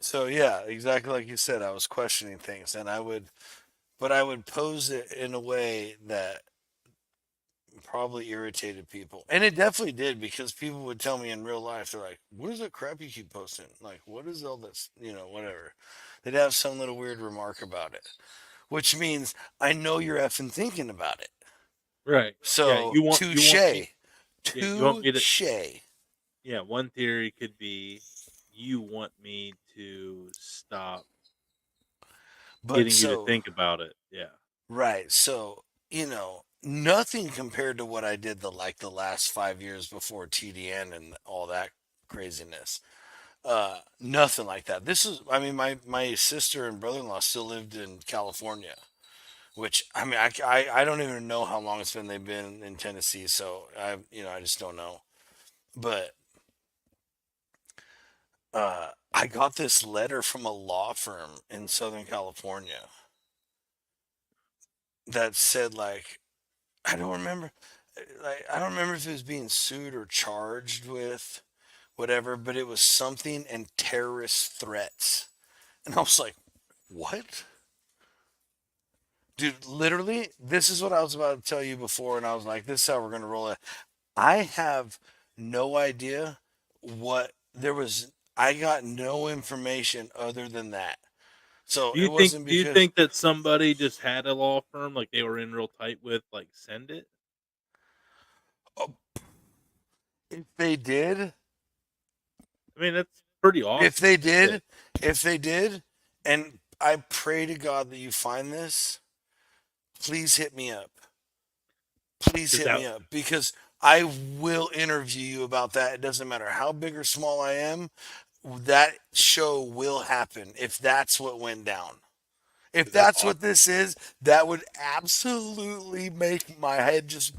So yeah, exactly like you said, I was questioning things, but I would pose it in a way that probably irritated people, and it definitely did because people would tell me in real life, they're like, "What is that crap you keep posting? Like, what is all this? Whatever." They'd have some little weird remark about it, which means I know you're effing thinking about it. Right. Yeah. So You want me. touche, Yeah. You want me to. touche. Yeah. One theory could be you want me to stop But getting you to so think about it. Yeah. right, so nothing compared to what I did the last 5 years before TDN and all that craziness. Nothing like that. This is, I mean, my sister and brother-in-law still lived in California, which I mean, I don't even know how long it's been they've been in Tennessee, so I just don't know. But I got this letter from a law firm in Southern California that said like I don't remember, like I don't remember if it was being sued or charged with whatever, but it was something and terrorist threats, and I was like, what? Dude, literally, this is what I was about to tell you before, and I was like, this is how we're going to roll it. I have no idea what there was. I got no information other than that. So it wasn't Do you because think that somebody just had a law firm like they were in real tight with like send it? oh, if they did, I mean, that's pretty if awesome. they Shit. did, if they did, and I pray to God that you find this, please hit me up. Please Cuz hit that me up because I will interview you about that. It doesn't matter how big or small I am. That show will happen if that's what went down. If cuz that's that's awesome. what this is, that would absolutely make my head just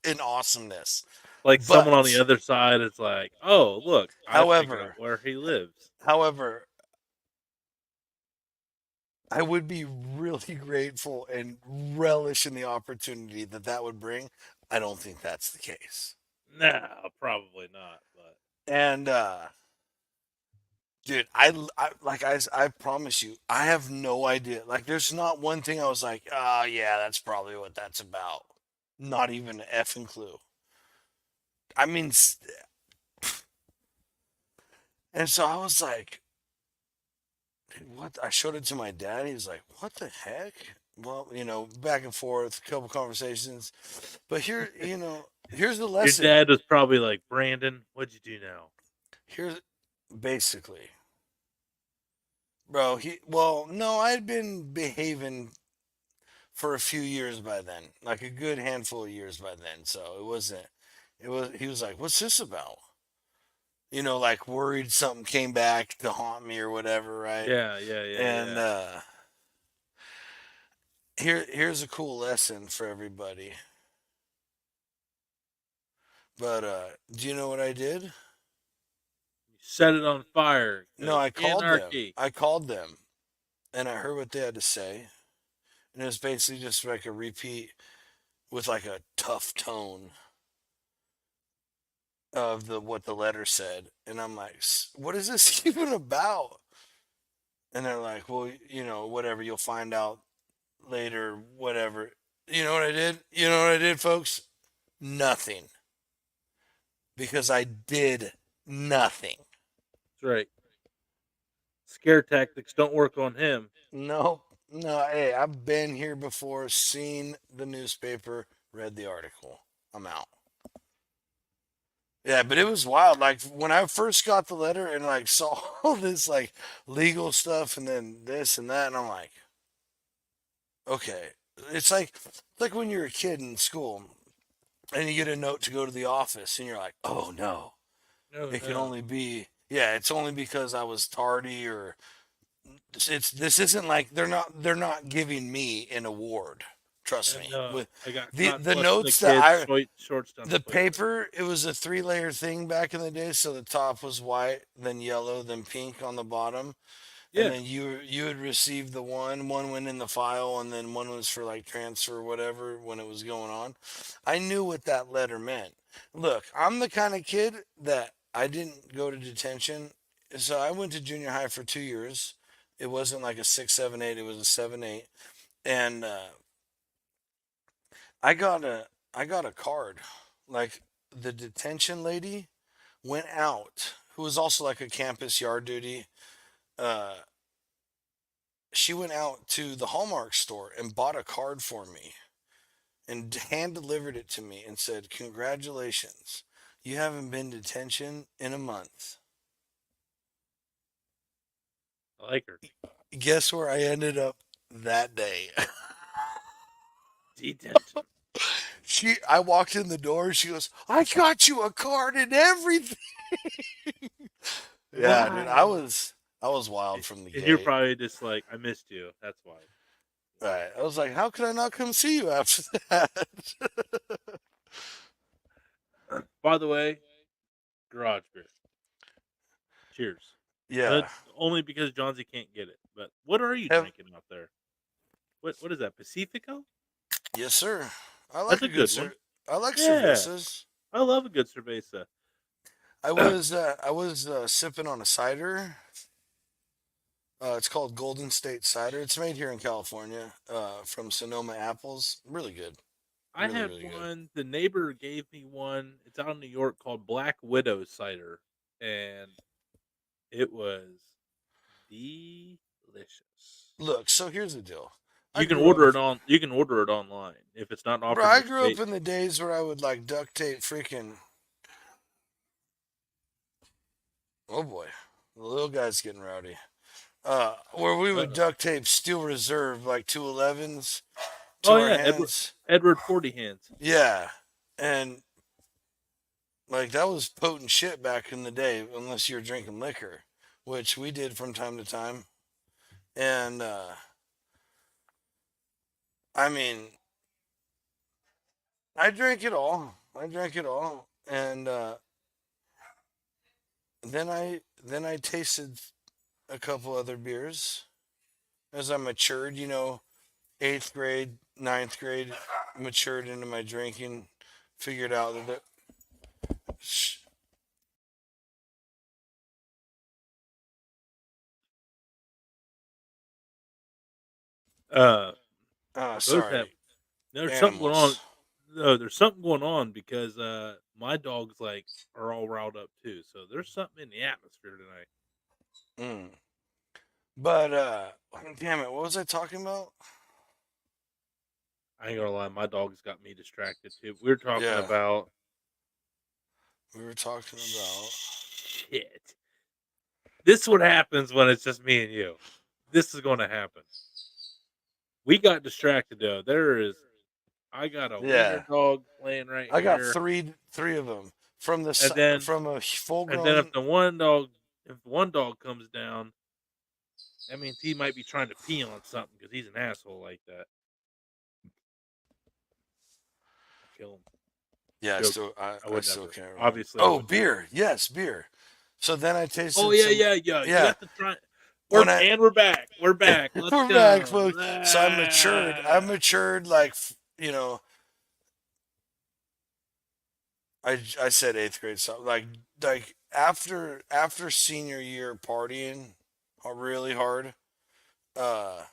in awesomeness. Like someone on the But, other side is like, "Oh, look, I figured out however, where he lives." however, I would be really grateful and relish in the opportunity that that would bring. I don't think that's the case. No, probably not, but And dude, I like I promise you, I have no idea. Like, there's not one thing I was like, oh yeah, that's probably what that's about. Not even an effing clue. I mean, and so I was like, what? I showed it to my dad. He was like, what the heck? Well, back and forth, a couple conversations. But here, here's the your lesson. dad was probably like, "Brandon, what'd you do now?" Here's basically, bro. Well, no, I'd been behaving for a few years by then, like a good handful of years by then. So it wasn't. It was. He was like, "What's this about?" Like worried something came back to haunt me or whatever, right? Yeah, yeah, yeah, And yeah. here's a cool lesson for everybody. But do you know what I did? You set it on fire No, cuz I called them. anarchy. I called them, and I heard what they had to say, and it was basically just like a repeat with like a tough tone of the what the letter said, and I'm like, "What is this even about?" And they're like, "Well, whatever. You'll find out later. Whatever." You know what I did? You know what I did, folks? Nothing, because I did nothing. That's right. Scare tactics don't work on him. No, no. Hey, I've been here before, seen the newspaper, read the article. I'm out. Yeah, but it was wild. Like when I first got the letter and like saw all this like legal stuff and then this and that, and I'm like, okay. It's like when you're a kid in school and you get a note to go to the office and you're like, oh no, No, it can no. only be yeah, it's only because I was tardy or this isn't like they're not giving me an award. Trust Yeah, me. no. With I got the caught the flushing the notes that kids' I shorts down the the toilet. paper, it was a three-layer thing back in the day, so the top was white, then yellow, then pink on the bottom, and Yeah. then you would receive the one went in the file, and then one was for like transfer or whatever when it was going on. I knew what that letter meant. Look, I'm the kind of kid that I didn't go to detention so I went to junior high for 2 years. It wasn't like a 6, 7, 8. It was a 7, 8, and I got a I got a card. Like the detention lady went out, who was also like a campus yard duty. Uh, she went out to the Hallmark store and bought a card for me and hand delivered it to me and said, "Congratulations, you haven't been to detention in a month." I like her. Guess where I ended up that day? Detention. I walked in the door. She goes, "I got you a card and everything." Yeah, dude, Wow. I was wild from the And you're gate. probably just like, I missed you. That's why. Right. I was like, how could I not come see you after that? By the way, garage beer. Cheers. Yeah. Only because Johnsy can't get it. But what are you Have drinking out there? What is that? Pacifico? yes, sir. I That's like a a good good one. sir. I like Yeah, cervezas. I love a good cerveza. I was sipping on a cider. It's called Golden State Cider. It's made here in California, from Sonoma apples. Really good. I Really, had really good. one. The neighbor gave me one. It's out in New York called Black Widow cider, and it was delicious. Look, so here's the deal. I You can grew up, order it on. You can order it online if it's not bro. offered in I your grew up state. in the days where I would like duct tape freaking. Oh boy, the little guy's getting rowdy. Where we would Uh, duct tape Steel Reserve like 211s to oh our yeah, hands. Edward 40 hands. Yeah, and like that was potent shit back in the day, unless you're drinking liquor, which we did from time to time. And I mean, I drank it all. I drank it all, and then I tasted a couple other beers as I matured. You know, eighth grade, ninth grade, matured into my drinking. Figured out that Uh, those have sorry, there's something going on. animals. No, there's something going on because my dogs like are all riled up too. So there's something in the atmosphere tonight. Mm. But damn it, what was I talking about? I ain't gonna lie, my dog's got me distracted too. We're talking Yeah, about we were talking about. shit. This is what happens when it's just me and you. This is going to happen. We got distracted though. I got a wiener Yeah, dog laying right I got here, three of them from and then from a full if grown. one dog comes down, that means he might be trying to pee on something because he's an asshole like that. Kill him. Yeah, Joking. I I would still never. can't remember. Obviously, I Oh, would never. beer. Yes, beer. So then I Oh tasted yeah, some. yeah, yeah. You Yeah, got to try. when I We're back. We're back. Let's we're back, go. folks. So I matured. I Ah. matured like I said eighth grade, so like after senior year partying really hard, uh,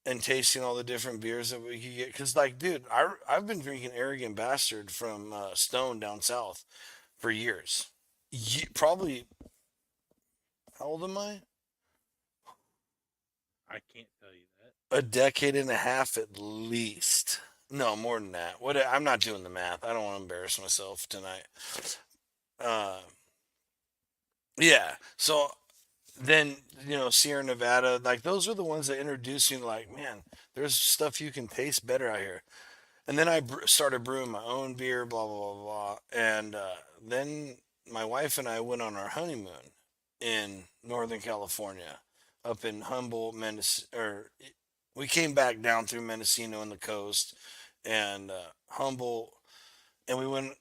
and tasting all the different beers that we could get. Because like, dude, I've been drinking Arrogant Bastard from Stone down south for years. Probably, how old am I? I can't tell you that. A decade and a half at least. No, more than that. What? I'm not doing the math. I don't want to embarrass myself tonight. Uh, yeah. So then Sierra Nevada, like those are the ones that introduced me to like, man, there's stuff you can taste better out here. And then I started brewing my own beer, blah blah blah blah. And then my wife and I went on our honeymoon in Northern California, up in Humboldt, or we came back down through Mendocino and the coast, and Humboldt, and we went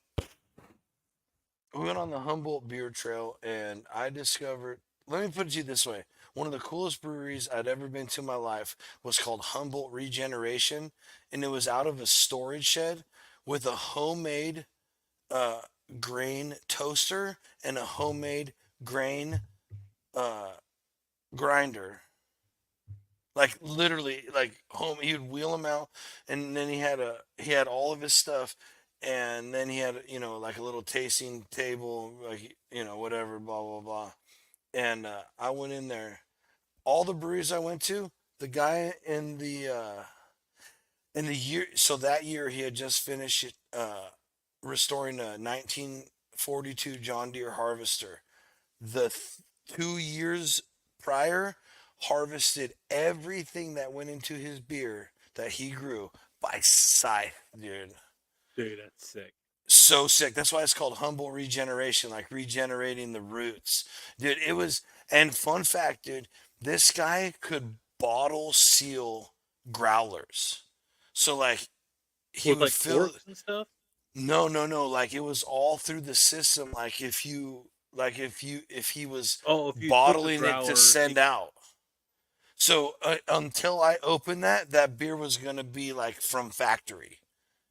on the Humboldt Beer Trail, and I discovered. Let me put it to you this way: one of the coolest breweries I'd ever been to in my life was called Humboldt Regeneration, and it was out of a storage shed with a homemade uh, grain toaster and a homemade grain uh, grinder. Like literally, like home. He would wheel him out, and then he had all of his stuff, and then he had like a little tasting table, like whatever, blah blah blah. And I went in there. All the breweries I went to, the guy in the year, so that year he had just finished restoring a 1942 John Deere Harvester. The 2 years prior, harvested everything that went into his beer that he grew by scythe, dude. Dude, that's sick. So sick. That's why it's called humble regeneration, like regenerating the roots. Dude, it was, and fun fact, dude, this guy could bottle seal growlers. So, like, he With would like fill, corks and stuff. no, no, no, like it was all through the system. Like if he was Oh, if you took a bottling it to growler, send out. So until I opened that beer was gonna be like from factory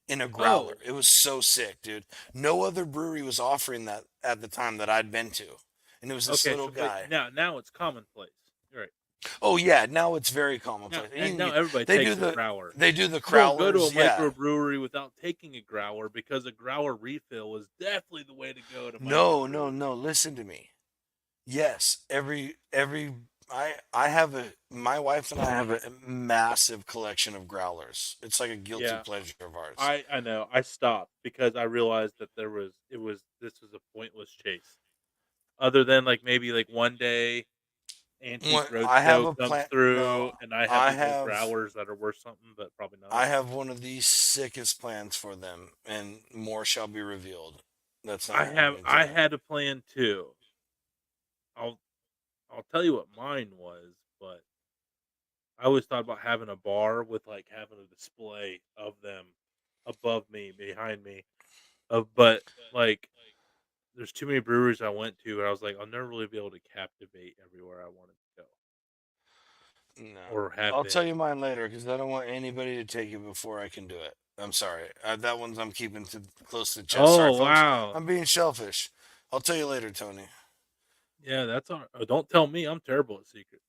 in a growler. oh, It was so sick, dude. No other brewery was offering that at the time that I'd been to, and it was this okay. little So, but guy. now it's commonplace. You're right. Oh yeah, now it's very Now commonplace. And you and can now get, everybody they do takes a the growler. they do the You won't go to a crowlers, yeah. microbrewery without taking a growler because a growler refill is definitely the way to go to No, no, microbreweries. no. Listen to me. Yes, every I have a my wife and I have a massive collection of growlers. It's like a guilty Yeah, pleasure of ours. I know. I stopped because I realized that this was a pointless chase. Other than like maybe like one day Antique I have Roadshow a comes plant. No, through and I have I these old have growlers that are worth something, but probably not. I have one of the sickest plans for them, and more shall be revealed. That's not happening I today. had a plan too. I'll I'll tell you what mine was, but I always thought about having a bar with like having a display of them above me, behind me. But like there's too many breweries I went to and I was like, I'll never really be able to captivate everywhere I wanted to go No, or have I'll tell been. you mine later because I don't want anybody to take it before I can do it. I'm sorry. That one's I'm keeping to close to the chest. Sorry, Oh folks. wow. I'm being shellfish. I'll tell you later, Tony. Yeah, that's all. Oh, don't tell me I'm terrible at secrets.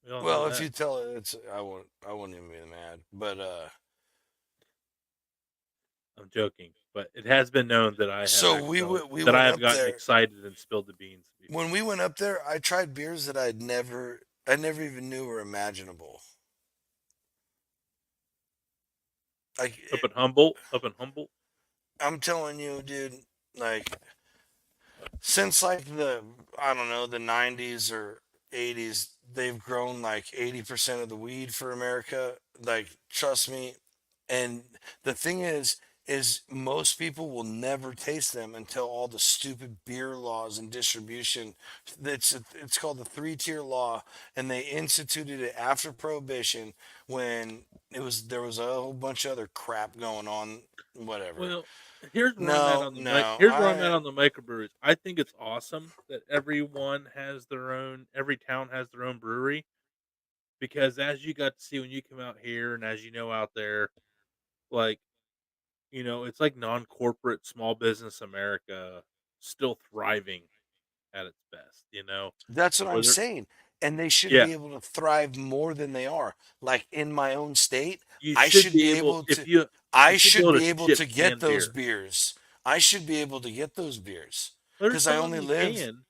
We all know Well, if that. you tell it, it's I won't even be mad. But I'm joking, but it has been known that so we I went have up gotten there. excited and spilled the beans When before. we went up there, I tried beers that I never even knew were imaginable. Like Up in Humboldt. I'm telling you, dude. Like since like the I don't know the 90s or 80s, they've grown like 80% of the weed for America. Like trust me. And the thing is most people will never taste them until all the stupid beer laws and distribution. It's called the three-tier law, and they instituted it after prohibition when there was a whole bunch of other crap going on. Whatever. Well, here's where I'm at No, on the no, here's where I'm at I on the microbreweries. I think it's awesome that every town has their own brewery because as you got to see when you come out here and as you know out there, like it's like non-corporate small business America still thriving at its best. That's what I'm Whether saying. And they should yeah, be able to thrive more than they are. Like in my own state, you I should should be be able able if to you I should be should able to be able ship to get canned those beer. beers. I should be able to get those beers There's cuz I some only you live. can,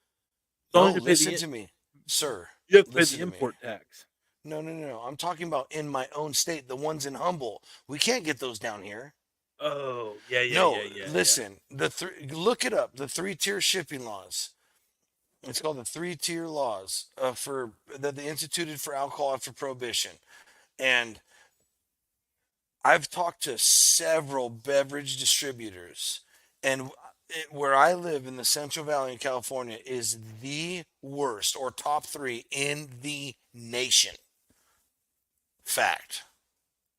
as long No, as you pay listen to me, you sir. have to pay the Listen to me. import tax. No, no, no, no. I'm talking about in my own state, the ones in Humble. We can't get those down here. Oh, yeah, yeah, yeah, No, yeah, yeah. listen. Look it up. The three-tier shipping laws. It's called the three-tier laws for that they instituted for alcohol after prohibition. And I've talked to several beverage distributors, and where I live in the Central Valley in California is the worst or top three in the nation. Fact.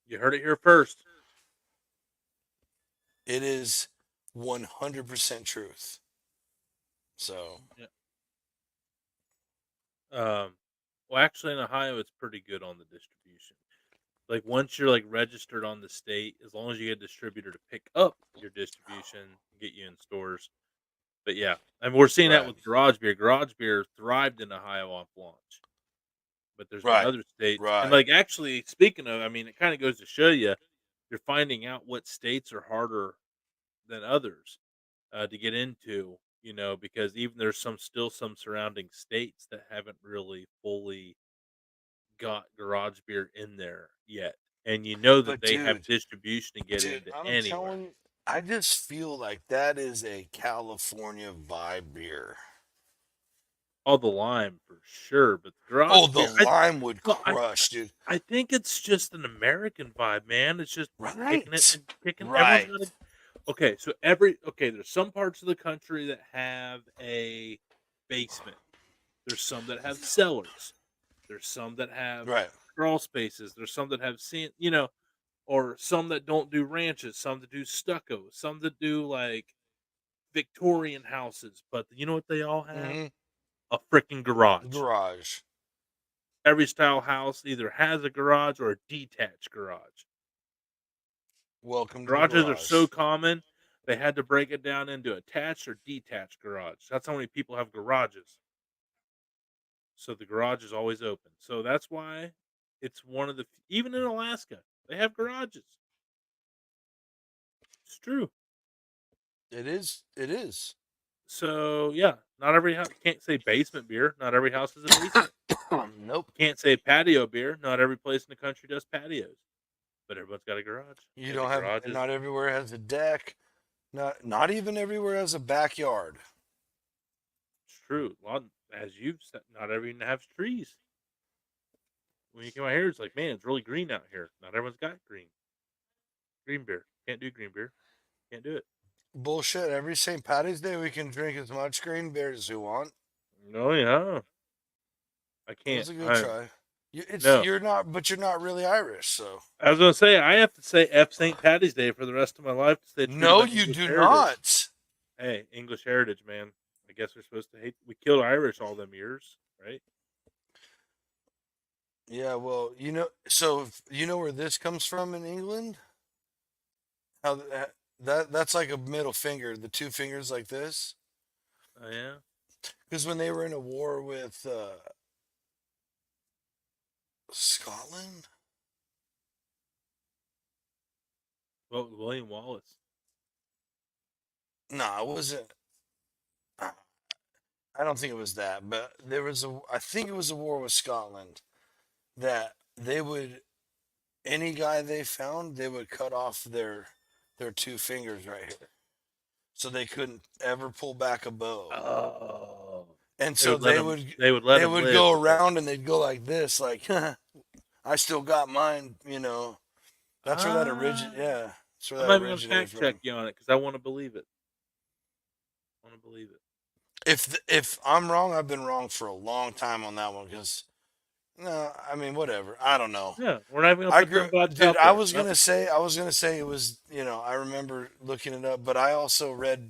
You heard it here first. It is 100% truth. So, Yeah. Well, actually, in Ohio, it's pretty good on the distribution. Like once you're like registered on the state, as long as you get a distributor to pick up your distribution, and get you in stores. But yeah, and we're seeing that Right. with garage beer. Garage beer thrived in Ohio off launch, but there's been Right. other states, and Right. like actually speaking of, I mean, it kind of goes to show you, you're finding out what states are harder than others to get into. Because even there's some surrounding states that haven't really fully got garage beer in there yet, and that But they have dude, distribution to get dude, into I'm anywhere. telling you, I just feel like that is a California vibe beer. All the lime for sure, but the Oh, garage the beer, I lime would well, crush, dude. I think it's just an American vibe, man. It's just kicking it Right. and kicking. Everyone's Right. got a there's some parts of the country that have a basement. There's some that have cellars. There's some that have Right. crawl spaces. There's some that have or some that don't do ranches. Some that do stucco. Some that do like Victorian houses. But you know what they all have? Mm-hmm. A freaking garage. Garage. Every style house either has a garage or a detached garage. Welcome to the Garages are so garage. common, they had to break it down into attached or detached garage. That's how many people have garages. So the garage is always open. So that's why it's one of the even in Alaska, they have garages. It's true. It is. It is. So yeah, not every house can't say basement beer. Not every house has a basement. Nope. You can't say patio beer. Not every place in the country does patios. But everyone's got a garage. You And the don't have. garage is Not everywhere has a deck. Not even everywhere has a backyard. true. A lot, as you've said, not everyone has trees. When you come out here, it's like, man, it's really green out here. Not everyone's got green beer. Can't do green beer. Can't do it. Bullshit. Every St. Patty's Day, we can drink as much green beer as we want. No, yeah, I can't. Let's go I try. no. You're not, but you're not really Irish, so. I was gonna say I have to say F St. Patty's Day for the rest of my life to stay true to No, my you English do heritage. not. Hey, English heritage, man. I guess we're supposed to hate. We killed Irish all them years, right? Yeah, well, you know where this comes from in England? How that's like a middle finger, the two fingers like this. Oh yeah. Because when they were in a war with Scotland, Well, William Wallace. no, it wasn't. I don't think it was that, but there was a. I think it was a war with Scotland that they would any guy they found they would cut off their two fingers right here, so they couldn't ever pull back a bow. Oh, And they so would let him. They would let they him would live, go but they. around and they'd go like this, like I still got mine. That's where that origin. Ah, Yeah, that's where I'm that not even gonna originated fact check from. you on it because I want to believe it. I want to believe it. If I'm wrong, I've been wrong for a long time on that one. Because no, I mean whatever. I don't know. Yeah, we're not even gonna I put grew, them gods dude. out there. Not I was gonna say it was. I remember looking it up, but I also read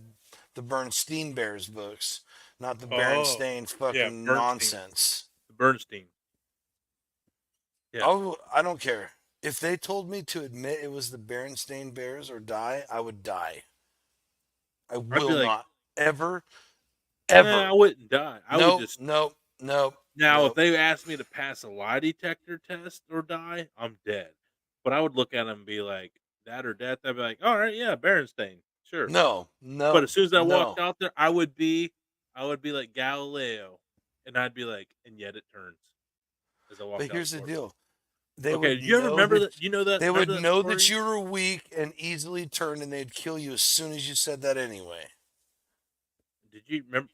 the Bernstein Bears books, not the oh, Berenstain yeah, fucking Bernstein, nonsense. the Bernstein. Yeah, I don't care. If they told me to admit it was the Berenstain Bears or die, I would die. I I'd be will like, not ever, nah, I ever. wouldn't die. I would Nope, just nope, nope, now if nope. they asked me to pass a lie detector test or die, I'm dead. But I would look at them and be like, that or death. I'd be like, all right, yeah, Berenstain, sure. No, But no, as soon as I walked no. out there, I would be like Galileo, and I'd be like, and yet it turns as I But walked out here's the the door. deal. They Okay, would do you ever know remember that that? You know that? they would Remember that know that story? you were weak and easily turned and they'd kill you as soon as you said that anyway. Did you remember?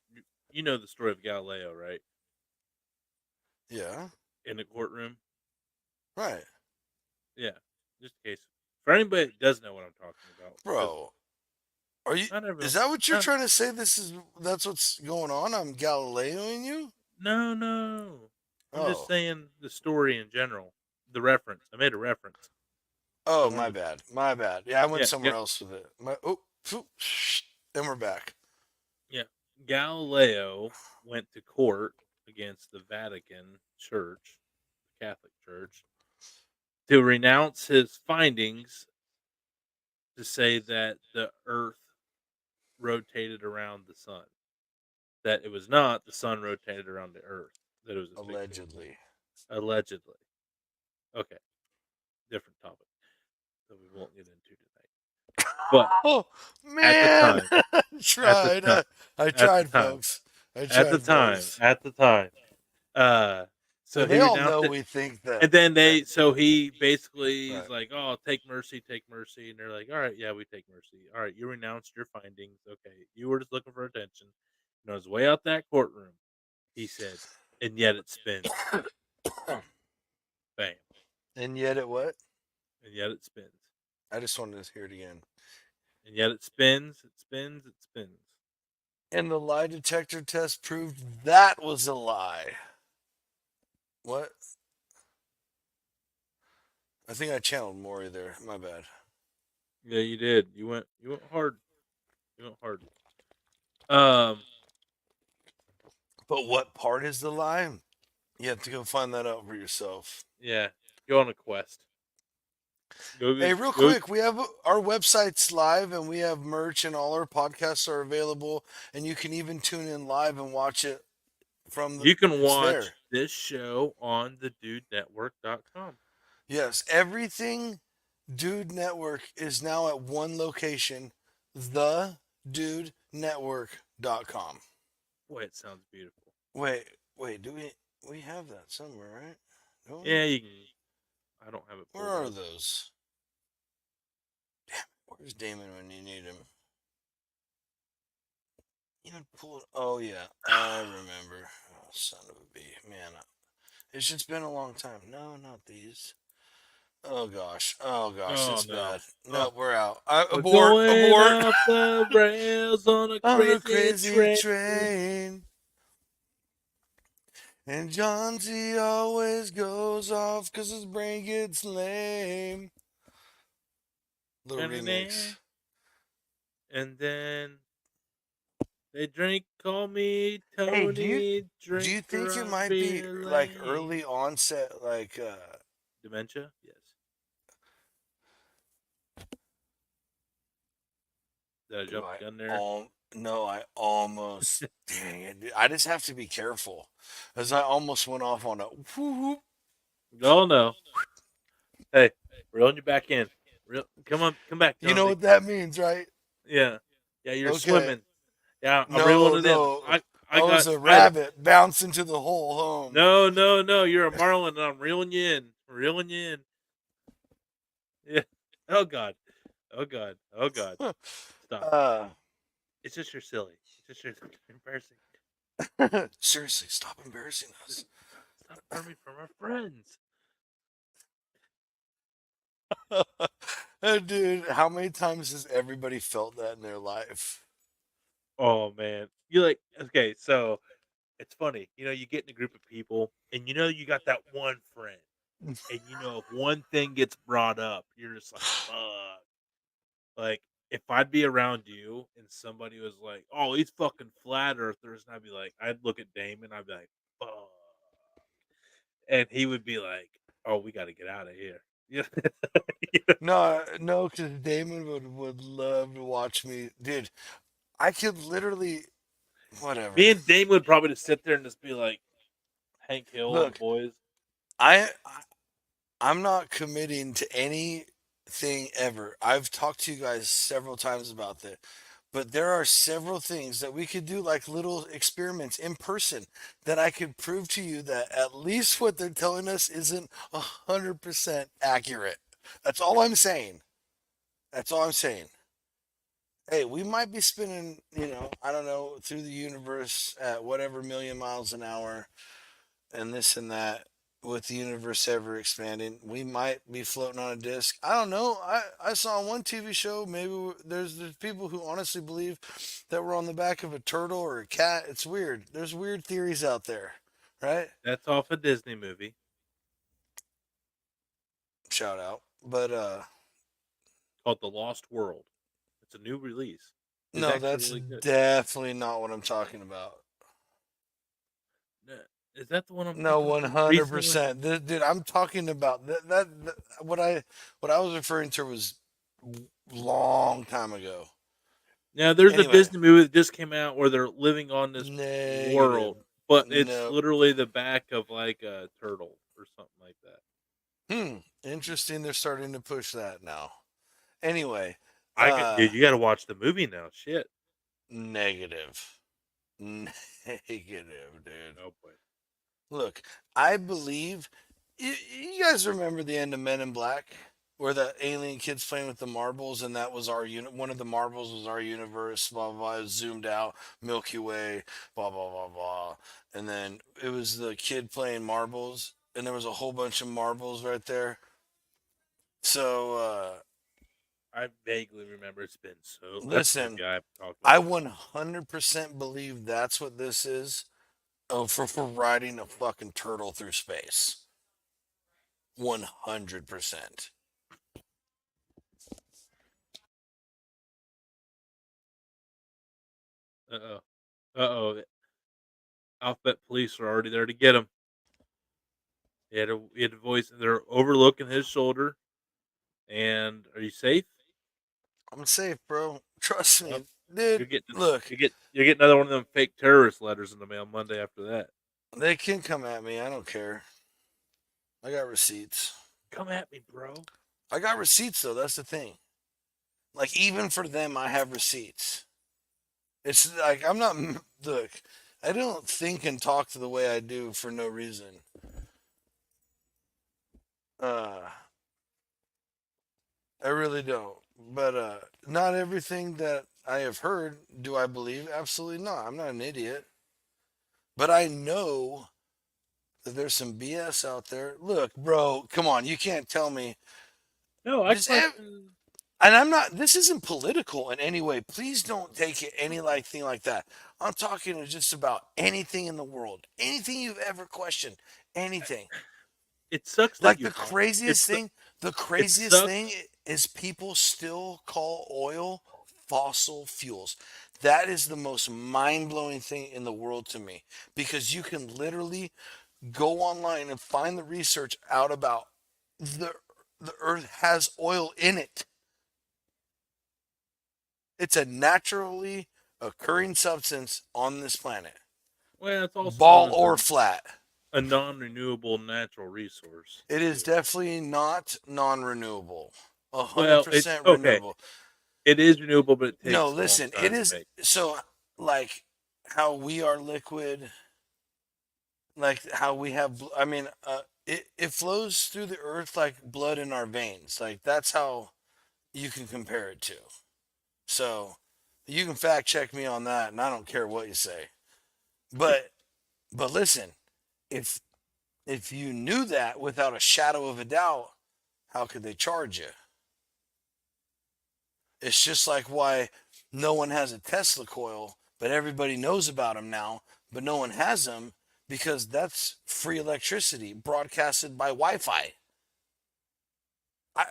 You know the story of Galileo, right? Yeah. In the courtroom. Right. Yeah, just in case for anybody that does know what I'm talking about, because Bro, are you not is everyone. that what you're No, trying to say that's what's going on? I'm Galileoing you? no, no. I'm just Oh. saying the story in general. The reference. I made a reference. Oh, So my wanted to, bad. My bad. Yeah, I went yeah, somewhere else with it. Phew, and we're back. yeah. Galileo went to court against the Vatican Church, the Catholic Church, to renounce his findings to say that the Earth rotated around the sun. That it was not the sun rotated around the Earth. That it was a fictitious thing. Allegedly. Allegedly. Okay, different topic that we won't get into tonight. But Oh at the man, time, I at the tried. time, I at the tried, time, folks. I at the tried, time, folks. at the time, uh, so Well, he they all renounced know it. we think that And then that so he basically is right. like, "Oh, take mercy," and they're like, "All right, yeah, we take mercy. All right, you renounced your findings. Okay, you were just looking for attention." And on his way out that courtroom, he said, "And yet it spins." Bam. And yet it what? And yet it spins. I just wanted to hear it again. And yet it spins. It spins. It spins. And the lie detector test proved that was a lie. What? I think I channeled Maury there. My bad. Yeah, you did. You went hard. You went hard. Um. But what part is the lie? You have to go find that out for yourself. Yeah. Go on a quest. Hey, real Go. quick, we have our website's live and we have merch and all our podcasts are available and you can even tune in live and watch it from the You can it's watch there. this show on thedudenetwork.com. Yes, everything Dude Network is now at one location, thedudenetwork.com. Boy, it sounds beautiful. Wait, wait, do we have that somewhere, right? Don't we? Yeah, you can. I don't have it Where pulled are up. those? Where's Damon when you need him? Even pull it. Oh yeah, I remember. Oh, son of a bee, man. It's just been a long time. No, not these. Oh gosh, Oh it's no. bad. Oh, No, we're out. we're Abort, going abort. off the rails on a On a crazy crazy train. train. And Johnsy always goes off 'cause his brain gets lame. Little remix. And then they drink, call me Hey, Tony, do you think drinker it of might be beer like lane. early onset, like Dementia? Yes. Did I do jump I the gun there? all no, I almost dang it. I just have to be careful. As I almost went off on a whoop. Oh no. Hey, reeling you back in. Come on, come back, You know Johnsy. what that means, right? Yeah. Yeah, you're Okay. swimming. Yeah, I'm reeling No, it in. no. I I was got a spider. rabbit bouncing to the hole home. No, no, no. You're a marlin, and I'm reeling you in. Reeling you in. Yeah. Oh God. Oh God. Oh God. Stop. uh It's just you're silly. It's just you're embarrassing. seriously, stop embarrassing us. Stop running from our friends. Dude, how many times has everybody felt that in their life? Oh man. You like okay, so it's funny. You get in a group of people and you got that one friend. And if one thing gets brought up, you're just like, fuck. Like if I'd be around you and somebody was like, "Oh, he's fucking flat earthers," and I'd look at Damon, I'd be like, "Fuck," and he would be like, "Oh, we got to get out of here." Yeah, No, no, because Damon would love to watch me, dude. I could literally, whatever. me and Damon would probably just sit there and just be like, Hank Hill and the Look, boys. I I'm not committing to anything ever. I've talked to you guys several times about that. But there are several things that we could do, like little experiments in person, that I could prove to you that at least what they're telling us isn't 100% accurate. That's all I'm saying. That's all I'm saying. Hey, we might be spinning, I don't know, through the universe at whatever million miles an hour and this and that with the universe ever expanding. We might be floating on a disc. I don't know. I saw on one TV show, maybe there's people who honestly believe that we're on the back of a turtle or a cat. It's weird. There's weird theories out there, right? That's off a Disney movie Shout out. But called The Lost World. It's a new release. It's no, actually that's really good. definitely not what I'm talking about. Uh, Is that the one I'm No, thinking of one hundred recently? percent, dude. I'm talking about that. What I was referring to was long time ago. Now, there's a Anyway, Disney movie that just came out where they're living on this negative. world, but it's No. literally the back of like a turtle or something like that. Interesting. They're starting to push that now. Anyway, Dude, you got to watch the movie now. Shit. negative. Negative, dude. Oh boy. Look, I believe you guys remember the end of Men in Black, where the alien kids playing with the marbles, and that was our unit. One of the marbles was our universe. Blah blah blah. It was zoomed out, Milky Way. Blah blah blah blah. And then it was the kid playing marbles, and there was a whole bunch of marbles right there. So I vaguely remember. It's been so. That's a movie listen, I've talked I about before. 100% believe that's what this is. Oh, for riding a fucking turtle through space. 100%. Uh oh. Uh oh. Alphabet Police are already there to get him. He had a voice. They're overlooking his shoulder. And are you safe? I'm safe, bro. Trust Well, me, dude. you're getting Look, you get another one of them fake terrorist letters in the mail Monday after that. they can come at me. I don't care. I got receipts. Come at me, bro. I got receipts though. That's the thing. Like even for them, I have receipts. It's like I'm not. Look, I don't think and talk the way I do for no reason. Uh, I really don't. But not everything that I have heard do I believe. Absolutely not. I'm not an idiot. But I know that there's some BS out there. Look, bro, come on. You can't tell me. No, I Does question. and I'm not. This isn't political in any way. Please don't take it any like thing like that. I'm talking just about anything in the world, anything you've ever questioned, anything. It sucks that Like you have. It's the it craziest thing sucks. is people still call oil fossil fuels. That is the most mind blowing thing in the world to me because you can literally go online and find the research out about the the earth has oil in it. It's a naturally occurring substance on this planet, Well, it's also known ball as or flat. a non-renewable natural resource It is too. definitely not non-renewable. A hundred Well, it's percent okay. renewable. It is renewable, but it No, takes a long listen, it time to is make. so like how we are liquid, like how we have. I mean, it flows through the earth like blood in our veins. Like that's how you can compare it to. So you can fact check me on that, and I don't care what you say. But listen, if you knew that without a shadow of a doubt, how could they charge you? It's just like why no one has a Tesla coil, but everybody knows about them now, but no one has them because that's free electricity broadcasted by Wi-Fi. I,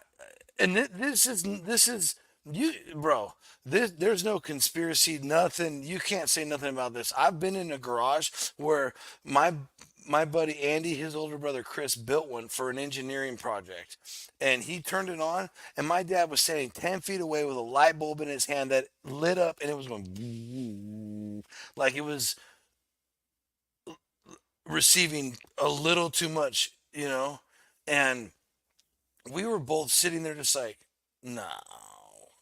and this is you, bro. There's no conspiracy, nothing. You can't say nothing about this. I've been in a garage where my buddy Andy, his older brother Chris, built one for an engineering project, and he turned it on, and my dad was standing 10 feet away with a light bulb in his hand that lit up, and it was going like it was receiving a little too much, and we were both sitting there just like, no,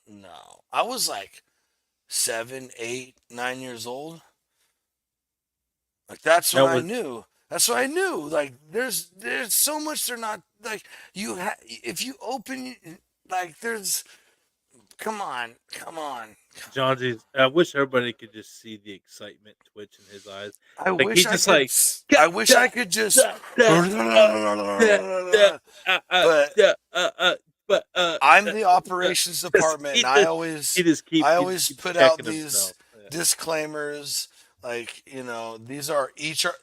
no. I was like 7, 8, 9 years old. Like that's when That I was knew. That's what I knew. Like there's so much they're not like if you open like there's come on. Johnsy. I wish everybody could just see the excitement twitch in his eyes. I Like wish he's I just could like, s- "Gah, I wish I gah, could just dah, dah, dah, dah, but dah, but I'm the uh, operations department, and he I just always keeps put out checking these himself. Yeah. disclaimers. Like these are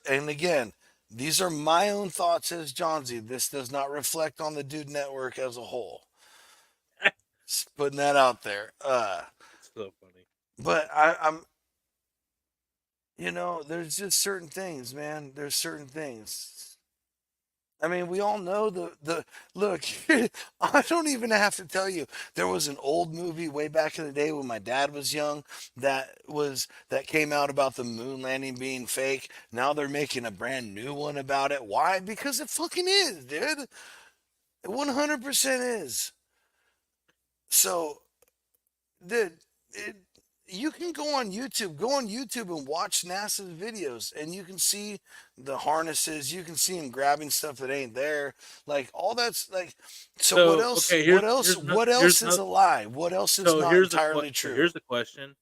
and again, these are my own thoughts as Johnsy. This does not reflect on the Dude Network as a whole. Just putting that out there. It's so funny. But I'm, there's just certain things, man. There's certain things. I mean, we all know the look. I don't even have to tell you. There was an old movie way back in the day when my dad was young that came out about the moon landing being fake. Now they're making a brand new one about it. Why? Because it fucking is, dude. It 100% is. So, dude, it, you can go on YouTube and watch NASA's videos, and you can see the harnesses. You can see them grabbing stuff that ain't there. Like all that's like. So what So else? okay, What else? What here's else is no. a lie? What else is So not entirely so true? here's the question: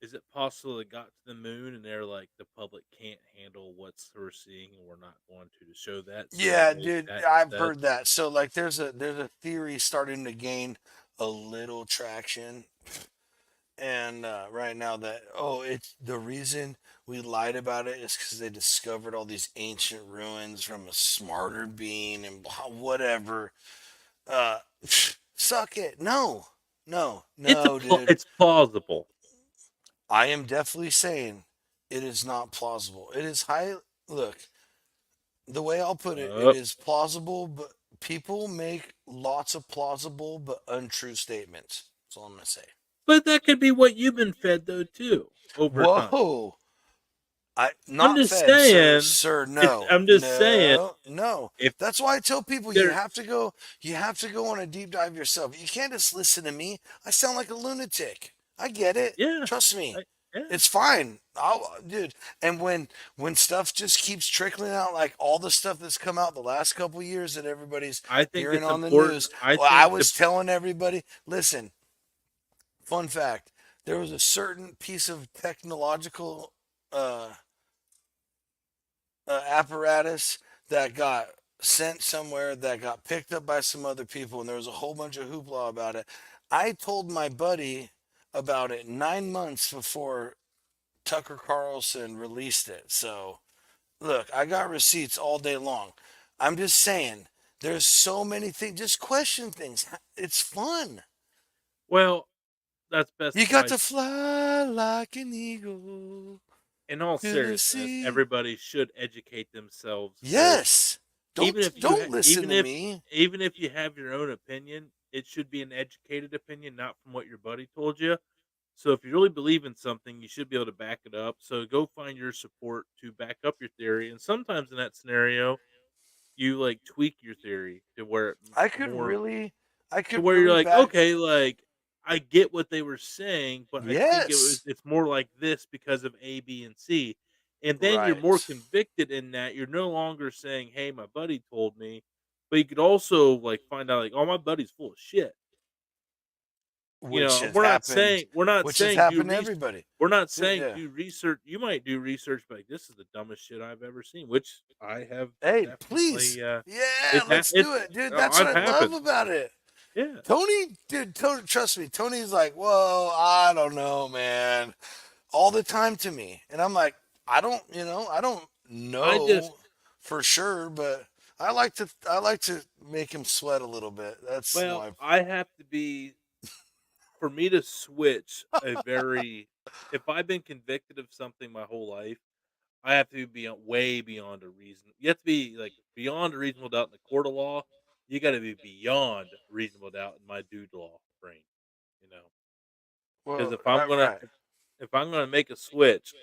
is it possible it got to the moon and they're like the public can't handle what we're seeing and we're not going to show that, so they Yeah, made dude, that I've instead? heard that. So like, there's a theory starting to gain a little traction. And right now, that it's the reason we lied about it is because they discovered all these ancient ruins from a smarter being and whatever. Uh, suck it. No, no, no, dude. It's plausible. I am definitely saying it is not plausible. It is high. Look, the way I'll put it, it Uh, is plausible, but people make lots of plausible but untrue statements. That's all I'm gonna say. but that could be what you've been fed though too over time. Whoa. I I'm not just fed, sir, saying. sir. It's. No, I'm just saying. no, no. If That's why I tell people you there, have to go. You have to go on a deep dive yourself. You can't just listen to me. I sound like a lunatic. I get it. yeah, Trust me, I, yeah. it's fine. Dude. And when stuff just keeps trickling out, like all the stuff that's come out the last couple years that everybody's I think hearing it's on the important. news. I Well, I think the was telling everybody, listen. Fun fact: there was a certain piece of technological. Apparatus that got sent somewhere that got picked up by some other people, and there was a whole bunch of hoopla about it. I told my buddy about it 9 months before Tucker Carlson released it. So, look, I got receipts all day long. I'm just saying, there's so many things. Just question things. It's fun. well, that's best You got advice. to fly like an eagle In all to the seriousness, sea. everybody should educate themselves first. Yes. Even if you Don't listen to me. even if you have your own opinion, it should be an educated opinion, not from what your buddy told you. So if you really believe in something, you should be able to back it up. So go find your support to back up your theory. And sometimes in that scenario, you like tweak your theory to where I could more really, I to could where you're really like, back. okay, like I get what they were saying, but I think Yes, it's more like this because of A, B, and C. And then you're more right. convicted in that you're no longer saying, "Hey, my buddy told me," but you could also like find out like, "Oh, my buddy's full of shit." You Which know, has happened, we're not which has saying happened to everybody. we're not Dude, saying yeah. do research. You might do research, but like this is the dumbest shit I've ever seen, which I have Hey, please, definitely. yeah, let's It's do it, dude. That's what I've I love happened. about it. Yeah. Tony, dude, Tony, trust me. Tony's like, well, I don't know, man, all the time to me, and I'm like, I don't I just know for sure, but I like to make him sweat a little bit. That's well, my. I have to be for me to switch a very if I've been convicted of something my whole life, I have to be way beyond a reason. You have to be like beyond a reasonable doubt in the court of law. You got to be beyond reasonable doubt in my dude law brain, you know. Because Well, right. if I'm gonna make a switch,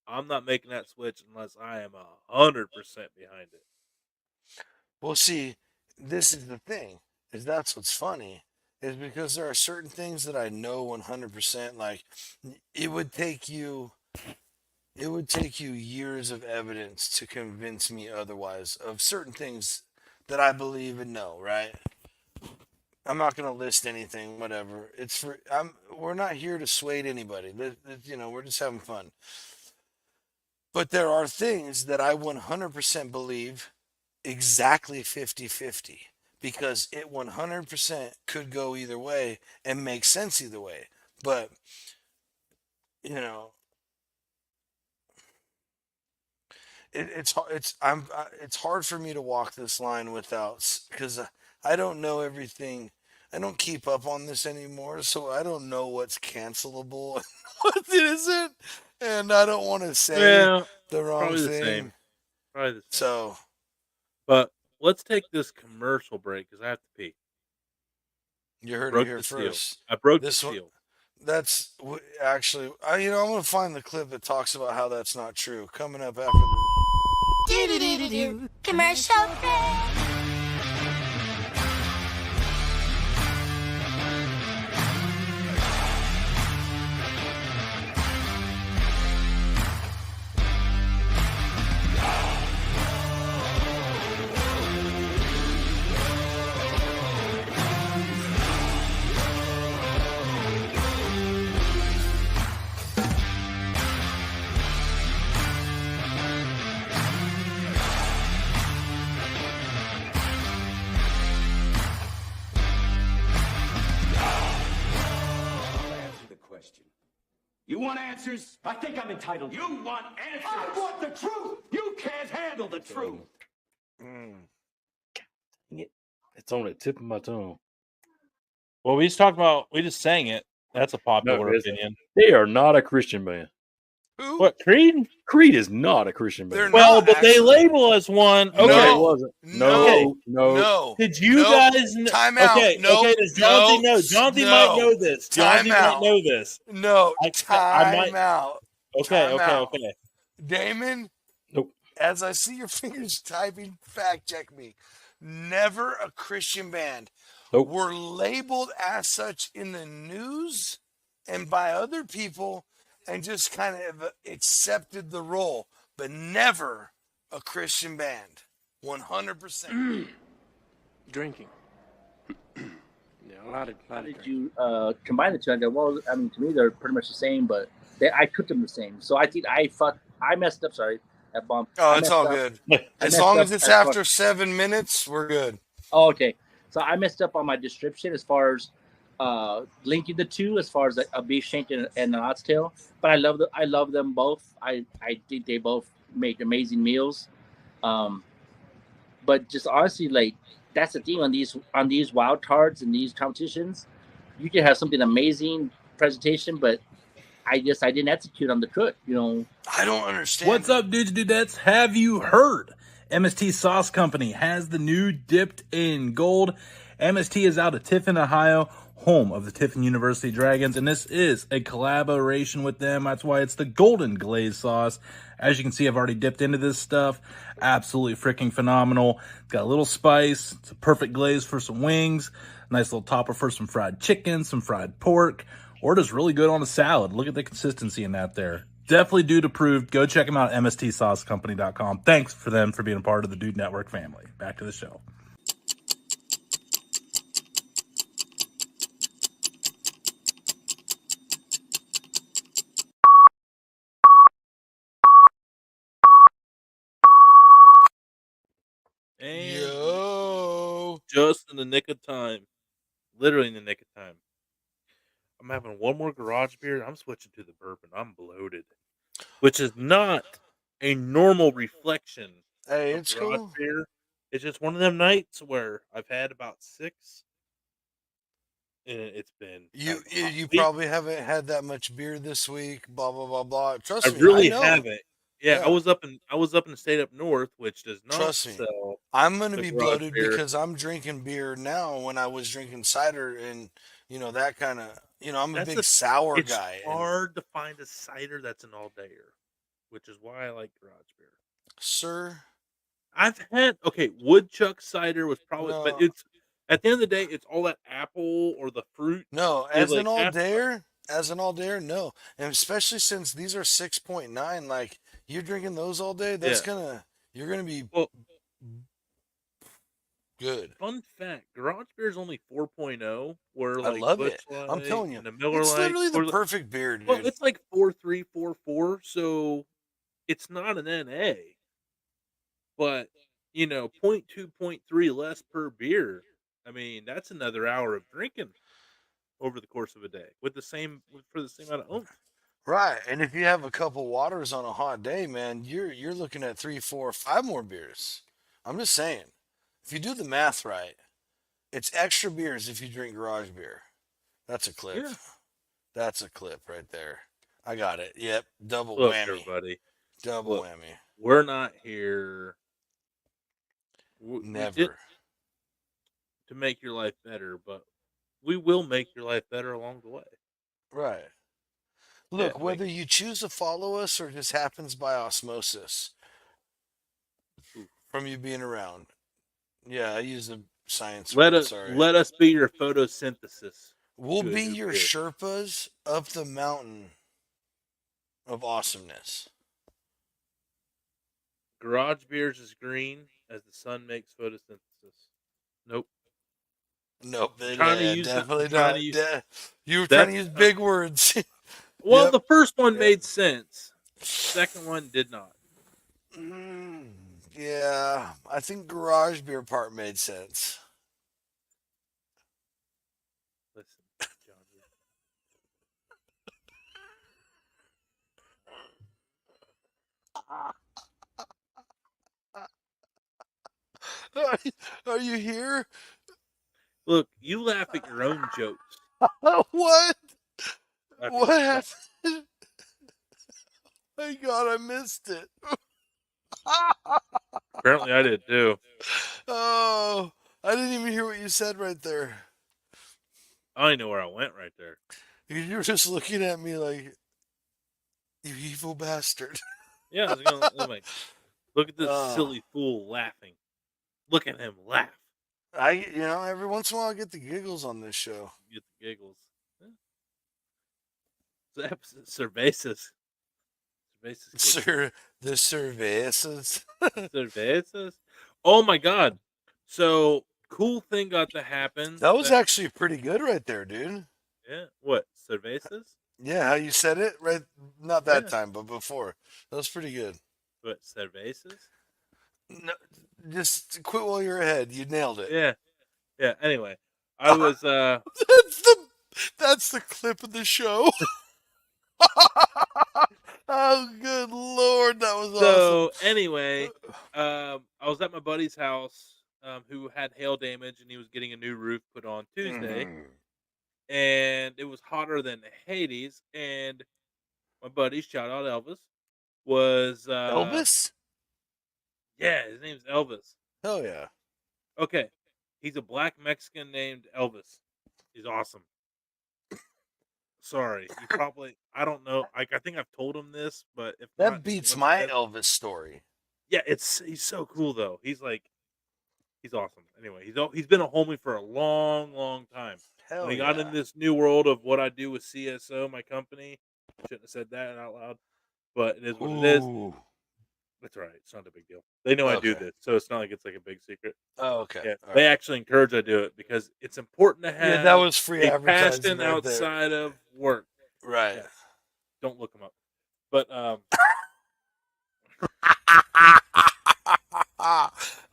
I'm not making that switch unless I am 100% behind it. Well, see, this is the thing, is that's what's funny, is because there are certain things that I know 100%. Like, it would take you, it would take you years of evidence to convince me otherwise of certain things that I believe and know. Right? I'm not going to list anything, whatever. It's for we're not here to sway anybody. We're just having fun. But there are things that I 100% believe exactly 50-50 because it 100% could go either way and make sense either way. But, you know, it's hard for me to walk this line without, because I don't know everything. I don't keep up on this anymore, so I don't know what's cancelable and what isn't, and I don't want to say Well, the wrong probably the same. thing. Probably the same. So, But let's take this commercial break because I have to pee. You I heard it broke here the seal. first. I broke the This one, seal. actually, I'm gonna find the clip that talks about how that's not true. Coming up after the. Commercial break. Answer the question. You want answers? I think I'm entitled. You want answers? I want the truth. You can't handle the truth. It's on the tip of my tongue. Well, we just sang it. That's a popular Chris, opinion. they are not a Christian band. Who? What, Creed? Creed is not a Christian band. They're Well, not, but they actually. label us one. Okay. No, it wasn't. No. No. Did you guys know? Time out. Okay, No. okay, does Johnsy know? No. Johnsy No. might know this. Time Johnsy might out. know this. No. I Time might- out. Okay, Time okay, out. okay. Damon. Nope. As I see your fingers typing, fact check me. Never a Christian band. Nope. Were labeled as such in the news and by other people and just kind of accepted the role, but never a Christian band. 100%. Drinking. Yeah, a lot of How did drinking. you combine the two? I go, well, I mean, to me, they're pretty much the same, but I cooked them the same. So I think I messed up. Sorry, that bomb. Oh, I it's messed all up. good. I As messed long up as it's as far- after 7 minutes, we're good. Oh, okay. So I messed up on my description as far as linking the two, as far as a beef shank and an oxtail. But I love them both. I think they both make amazing meals. But just honestly, like, that's the thing on these wild cards and these competitions. You can have something amazing presentation, but I didn't execute on the cook. I don't understand. What's up, dudes, dudettes? Have you heard? MST Sauce Company has the new Dipped in Gold. MST is out of Tiffin, Ohio, home of the Tiffin University Dragons, and this is a collaboration with them. That's why it's the Golden Glaze Sauce. As you can see, I've already dipped into this stuff. Absolutely freaking phenomenal. It's got a little spice. It's a perfect glaze for some wings. Nice little topper for some fried chicken, some fried pork, or just really good on a salad. Look at the consistency in that there. Definitely dude approved. Go check them out at mstsaucecompany.com. Thanks for them for being a part of the Dude Network family. Back to the show. And Yo. just in the nick of time. Literally in the nick of time. I'm having one more garage beer. I'm switching to the bourbon. I'm bloated. Which is not a normal reflection Hey, of it's garage cool. beer. It's just one of them nights where I've had about 6. And it's been You kind of a hot you week. probably haven't had that much beer this week. Blah blah blah blah. Trust I me, really know. haven't. Yeah, Yeah. I was up in the state up north, which does not Trust me. sell. I'm gonna the be garage bloated beer. because I'm drinking beer now. When I was drinking cider, and that kind of I'm a That's big the- sour It's guy. And, hard to find a cider that's an all dayer, which is why I like garage beer. sir, I've had woodchuck cider was probably, No. but it's at the end of the day, it's all that apple or the fruit. no, They, as an like, all dayer, no, and especially since these are 6.9. Like you're drinking those all day, you're gonna be Well, good. fun fact: garage beer is only 4.0, where I like love Busch it. I'm Light telling you, and the Miller it's Lite, literally the or perfect beer, dude. well, it's like 4.3, 4.4, so it's not an NA, but 0.2, 0.3 less per beer. I mean, that's another hour of drinking over the course of a day for the same amount of oomph. Right, and if you have a couple waters on a hot day, man, you're looking at 3, 4, 5 more beers. I'm just saying, if you do the math right, it's extra beers if you drink garage beer. That's a clip. Yeah. That's a clip right there. I got it. Yep, double Look, whammy. everybody, Double look. whammy. we're not here We did Never. to make your life better, but we will make your life better along the way. Right. Yeah, Look, like whether you choose to follow us or it just happens by osmosis ooh, from you being around. Yeah, I use a science let word. us Sorry. let us be your photosynthesis We'll to a be new your beer. Sherpas up the mountain of awesomeness. Garage beers is green as the sun makes photosynthesis. Nope. Nope, I'm trying to use that. I'm definitely trying to not. use You were trying to that's use big words. well, Yep. the first one Yep. made sense. Second one did not. Mm, yeah, I think garage beer part made sense. Listen, Johnsy. Are you here? Look, you laugh at your own jokes. What? Laugh at What yourself. happened? My God, I missed it. Apparently, I did too. Oh, I didn't even hear what you said right there. I don't even know where I went right there. You were just looking at me like, you evil bastard. Yeah, I was gonna I'm like, look at this Oh, silly fool laughing. Look at him laugh. every once in a while I get the giggles on this show. You get the giggles. Yeah. It's episode Cervezas. Cervezas kicking in. Sir, the cervezas. Cervezas. Oh my god. So cool thing got to happen. That was That actually pretty good right there, dude. yeah. What cervezas? Yeah, how you said it, right? Not that Yeah. time, but before. That was pretty good. What cervezas? No, just quit while you're ahead. You nailed it. Yeah. Yeah. Anyway, I was that's the that's the clip of the show. Oh, good lord, that was awesome. so anyway, I was at my buddy's house, who had hail damage, and he was getting a new roof put on Tuesday, Mhm. and it was hotter than Hades. And my buddy, shout out Elvis, was Elvis? yeah, his name's Elvis. Hell yeah. Okay, he's a black Mexican named Elvis. He's awesome. Sorry, you probably I don't know. I think I've told him this, but if not, That if he beats wants to my hear, Elvis story. yeah, he's so cool though. He's awesome. Anyway, he's been a homie for a long, long time. When Hell he got in yeah. this new world of what I do with CSO, my company, shouldn't have said that out loud, but it is what it is. Ooh. That's all right. It's not a big deal. They know I do Okay. this, so it's not like it's like a big secret. Oh, okay. Yeah, All they right. actually encourage I do it because it's important to Yeah, that have was free a advertising passion right there. outside of work. Right. Yeah, don't look them up. But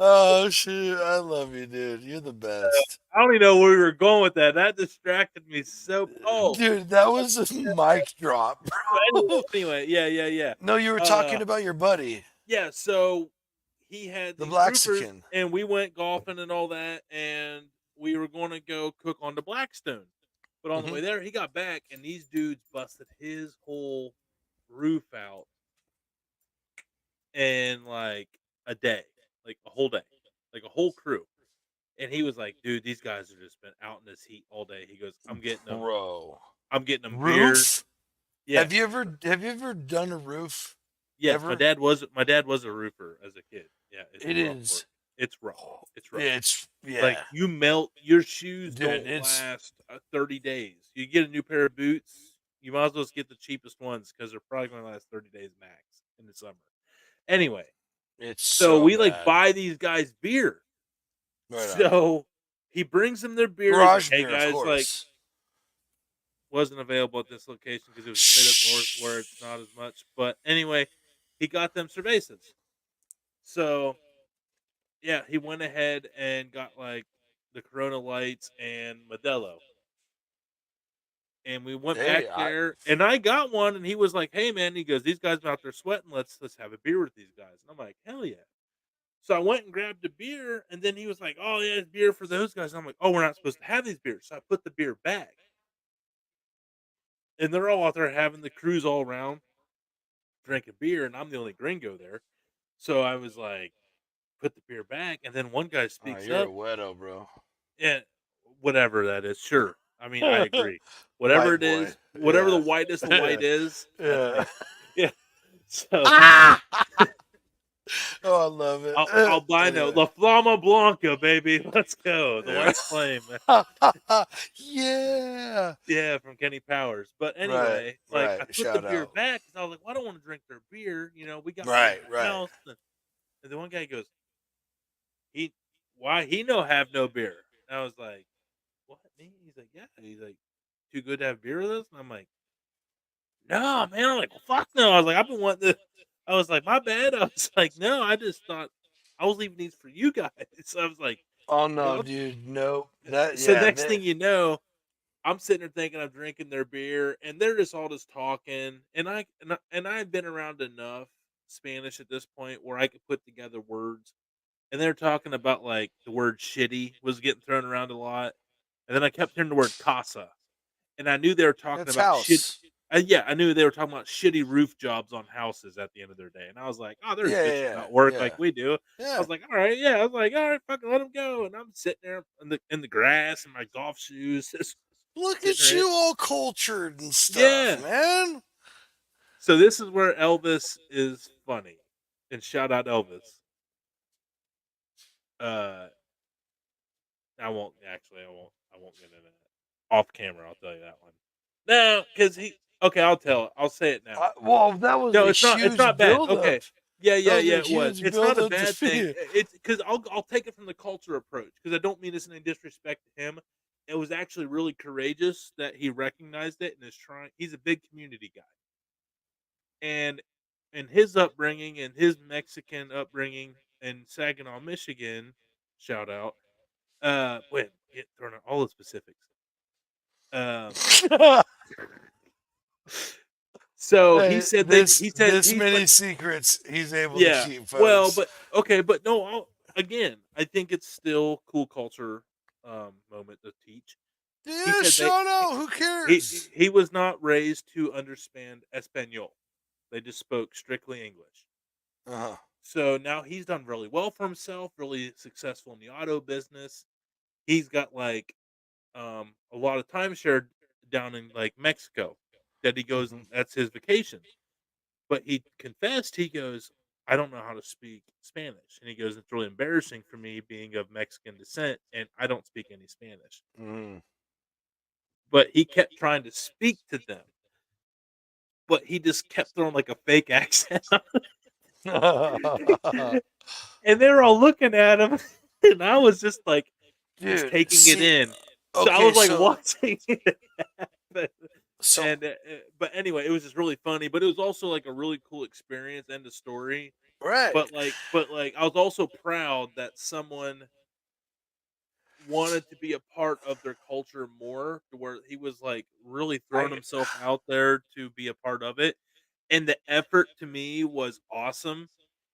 Oh shoot, I love you, dude. You're the best. I don't even know where we were going with that. That distracted me so. Oh, Dude, that was a mic drop, bro. anyway, yeah. No, you were talking Uh, about your buddy, yeah. So he had the these roofers, Blaxican. and we went golfing and all that, and we were going to go cook on the Blackstone. But on the Hmm. way there, he got back, and these dudes busted his whole roof out in like a day, like a whole day, like a whole crew. And he was like, "Dude, these guys have just been out in this heat all day." He goes, Bro. I'm getting them beers." Roof? Yeah, Have you ever done a roof? yes, Ever? my dad was a roofer as a kid. Yeah, it's It rough work. is. It's rough. It's rough. It's Like yeah. you melt your shoes Dude, don't it's last 30 days. You get a new pair of boots, you might as well just get the cheapest ones because they're probably going to last 30 days max in the summer. Anyway, it's so so we like bad. buy these guys beer. Right on. So he brings them their beer. He's like, Garage "Hey beer, of guys, like course. wasn't available at this location because it was straight up north where it's not as much." But anyway, he got them cervezas. So yeah, he went ahead and got like the Corona Lights and Modelo. And we went back Hey, there, and I got one, and he was like, "Hey, man," he goes, "These guys are out there sweating. Let's have a beer with these guys." And I'm like, "Hell yeah!" So I went and grabbed a beer, and then he was like, "Oh yeah, it's beer for those guys." And I'm like, "Oh, we're not supposed to have these beers." So I put the beer back, and they're all out there having the crews all around drinking beer, and I'm the only gringo there. So I was like, put the beer back, and then one guy Oh, speaks you're a up. weirdo, bro. Yeah, whatever that is. Sure. I mean, I agree. Whatever White it boy. is, whatever the Yeah. whiteness of Yeah. white is, that's Yeah. me. Yeah. So Ah! Oh, I love it. albino, La Flama Blanca, baby. Let's go. The Yeah. white flame. Yeah. Yeah, from Kenny Powers. But Right. anyway, like Right. I put the Shout beer out. back because I was like, well, I don't want to drink their beer. You know, we got beer Right. in the Right. house. And the one guy goes, he why he no have no beer? And I was like, what, me? He's like, yeah. He's like, too good to have beer with us? And I'm like, no, man. I'm like, well, fuck no. I was like, I've been wanting to. I was like, my bad. I was like, no, I just thought I was leaving these for you guys. So I was like, Oh you know, no, dude. Nope. That so yeah. next thing you know, I'm sitting there thinking I'm drinking their beer, and they're just all just talking. And I've been around enough Spanish at this point where I could put together words. And they're talking about like the word "shitty" was getting thrown around a lot, and then I kept hearing the word "casa," and I knew they were talking That's about shit. house. Yeah, I knew they were talking about shitty roof jobs on houses at the end of their day, and I was like, "Oh, they're Yeah. bitching Yeah. about work Yeah. like we do." I Yeah. was like, "All right, yeah." I was like, "All right, fucking let them go." And I'm sitting there in the grass in my golf shoes, just Look sitting at there. you, all cultured and stuff, Yeah. man. So this is where Elvis is funny, and shout out Elvis. Uh, I won't actually. I won't get into that off camera. I'll tell you that one. No, because he. Okay, I'll tell it. I'll say it now. Well, that was No, a it's not. It's huge not bad. buildup. Okay. Yeah, That yeah, was yeah. a It was. huge It's not a buildup to bad thing. see. It's because I'll take it from the culture approach because I don't mean this in any disrespect to him. It was actually really courageous that he recognized it and is trying. He's a big community guy, and in his upbringing and his Mexican upbringing in Saginaw, Michigan, shout out. Wait, get thrown out all the specifics. Um, so he Hey, said this he's many like, secrets he's able to yeah. keep, Well, folks. but okay, but no. Again, I think it's still cool culture moment to teach. He Yeah, said they shout out. Who cares? he was not raised to understand Espanol. They just spoke strictly English. Uh-huh. So now he's done really well for himself, really successful in the auto business. He's got like a lot of timeshare down in like Mexico that he goes. Hmm. That's his vacation. But he confessed. He goes, I don't know how to speak Spanish, and he goes, it's really embarrassing for me being of Mexican descent, and I don't speak any Spanish. Mm. But he kept trying to speak to them, but he just kept throwing like a fake accent, and they were all looking at him, and I was just like, just Dude, taking it see, in. So I okay, was like so watching it happen. so And but anyway, it was just really funny. But it was also like a really cool experience and a story. right, But like, I was also proud that someone wanted to be a part of their culture more, to where he was like really throwing I himself out there to be a part of it. And the effort to me was awesome.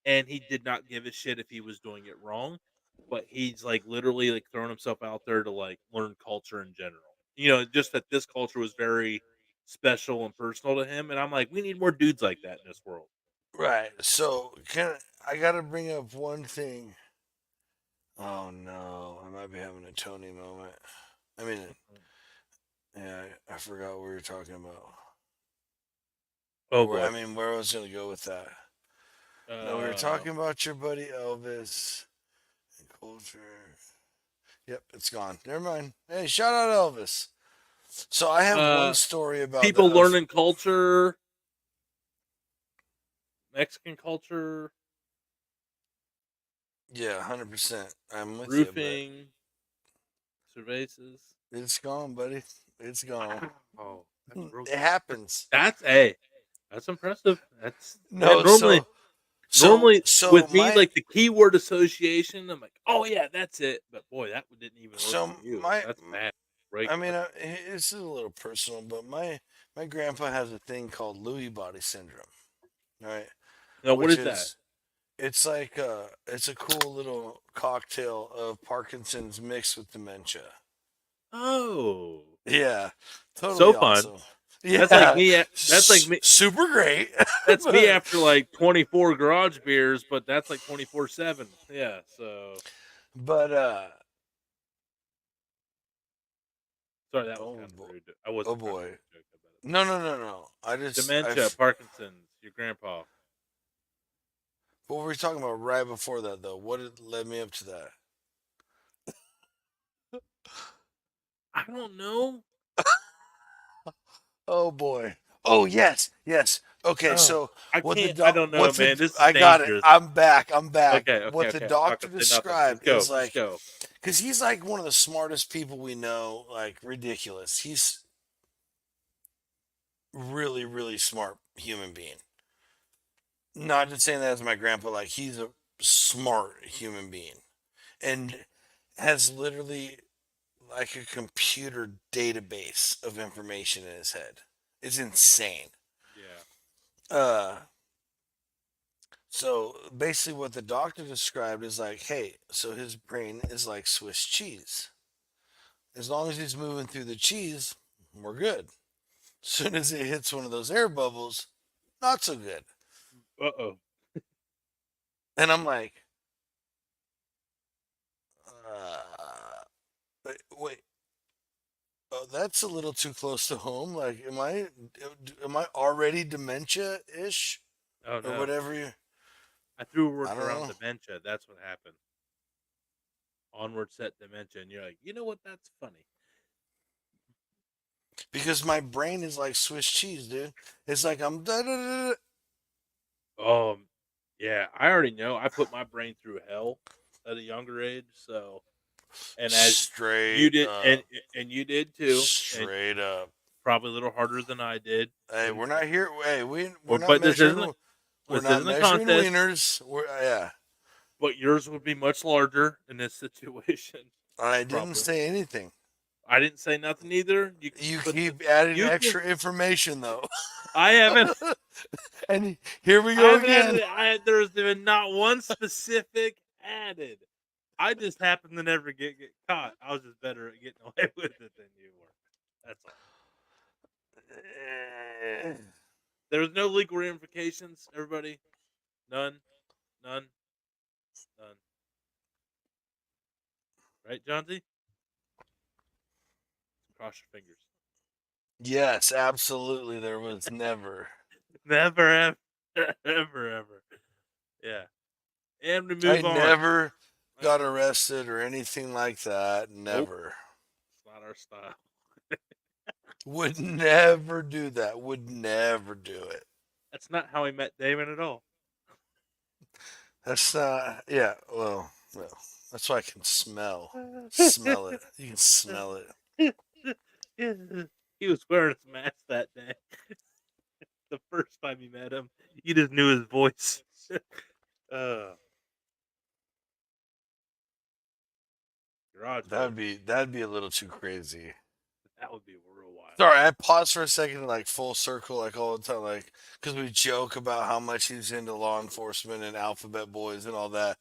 And he did not give a shit if he was doing it wrong. But he's like literally like throwing himself out there to like learn culture in general. You know, just that this culture was very special and personal to him. And I'm like, we need more dudes like that in this world. right. So I gotta bring up one thing. Oh no, I might be having a Tony moment. I mean, yeah, I forgot what we were talking about. Oh Where I boy. mean, where I was gonna go with that. No, we were Uh, talking about your buddy Elvis and culture. Yep, it's gone. Never mind. Hey, shout out Elvis. So I have one uh, story about people that. learning culture, Mexican culture, Yeah, 100%. I'm with you, but roofing, cervezas. it's gone, buddy. It's gone. Wow, that's real. It happens. That's hey, that's impressive. That's yeah. No, Normally so with me, my like the keyword association, I'm like, oh yeah, that's it. But boy, that one didn't even work so for you. my That's bad, right? I mean, this is a little personal, but my grandpa has a thing called Lewy body syndrome. All right, Now, what which is that? is it's like it's a cool little cocktail of Parkinson's mixed with dementia. Oh, Yeah, so totally fun. awesome. That's like me. That's like me. Super great. That's me after like 24 garage beers, but that's like 24/7. Yeah. So But sorry, that was oh kind of boy, rude. I wasn't trying to boy. make a joke about it. No. Dementia, Parkinson's, your grandpa. What were we talking about right before that though? What led me up to that? I don't know. Oh boy. Oh yes. Okay, Oh, so I what the can't. I don't know, what's man. the This is I got it. dangerous. I'm back. I'm back. Okay. What the I'm not doctor gonna say nothing. Just described go. is Just like, go. because he's like one of the smartest people we know, like ridiculous. He's really, really smart human being. Not just saying that as my grandpa, like he's a smart human being and has literally like a computer database of information in his head. It's insane. Yeah. Uh, so basically, what the doctor described is like, hey, so his brain is like Swiss cheese. As long as he's moving through the cheese, we're good. As soon as it hits one of those air bubbles, not so good. Uh-oh. And I'm like, wait, oh, that's a little too close to home. Like, am I already dementia ish Oh or no. whatever you? I threw a word I don't around know. dementia. That's what happened. Onward set dementia, and you're like, you know what? That's funny. Because my brain is like Swiss cheese, dude. It's like I'm da, da, da, da. Yeah, I already know. I put my brain through hell at a younger age, so and as you Straight did, up, and you did too, and straight up. probably a little harder than I did. Hey, we're not here. Hey, we're Well, not but measuring. We're this not isn't a measuring contest. wieners. Yeah. But yours would be much larger in this situation. I didn't Probably. say anything. I didn't say nothing either. You But keep adding you extra information though, I haven't. and here we I go haven't again. there's been not one specific added. I just happened to never get caught. I was just better at getting away with it than you were. That's all. There was no legal ramifications. Everybody, none, none, none. Right, Johnsy? Cross your fingers. Yes, absolutely. There was never. Never, ever, ever. Yeah, and we I move on. never got arrested or anything like that. Nope, Never. it's not our style. Would never do that. Would never do it. That's not how we met Damon at all. That's not. Yeah. Well. That's why I can smell it. You can smell it. He was wearing his mask that day. The first time you met him, you just knew his voice. uh, garage. That'd be a little too crazy. That would be real wild. Sorry, I paused for a second, like full circle, like all the time, like because we joke about how much he's into law enforcement and alphabet boys and all that.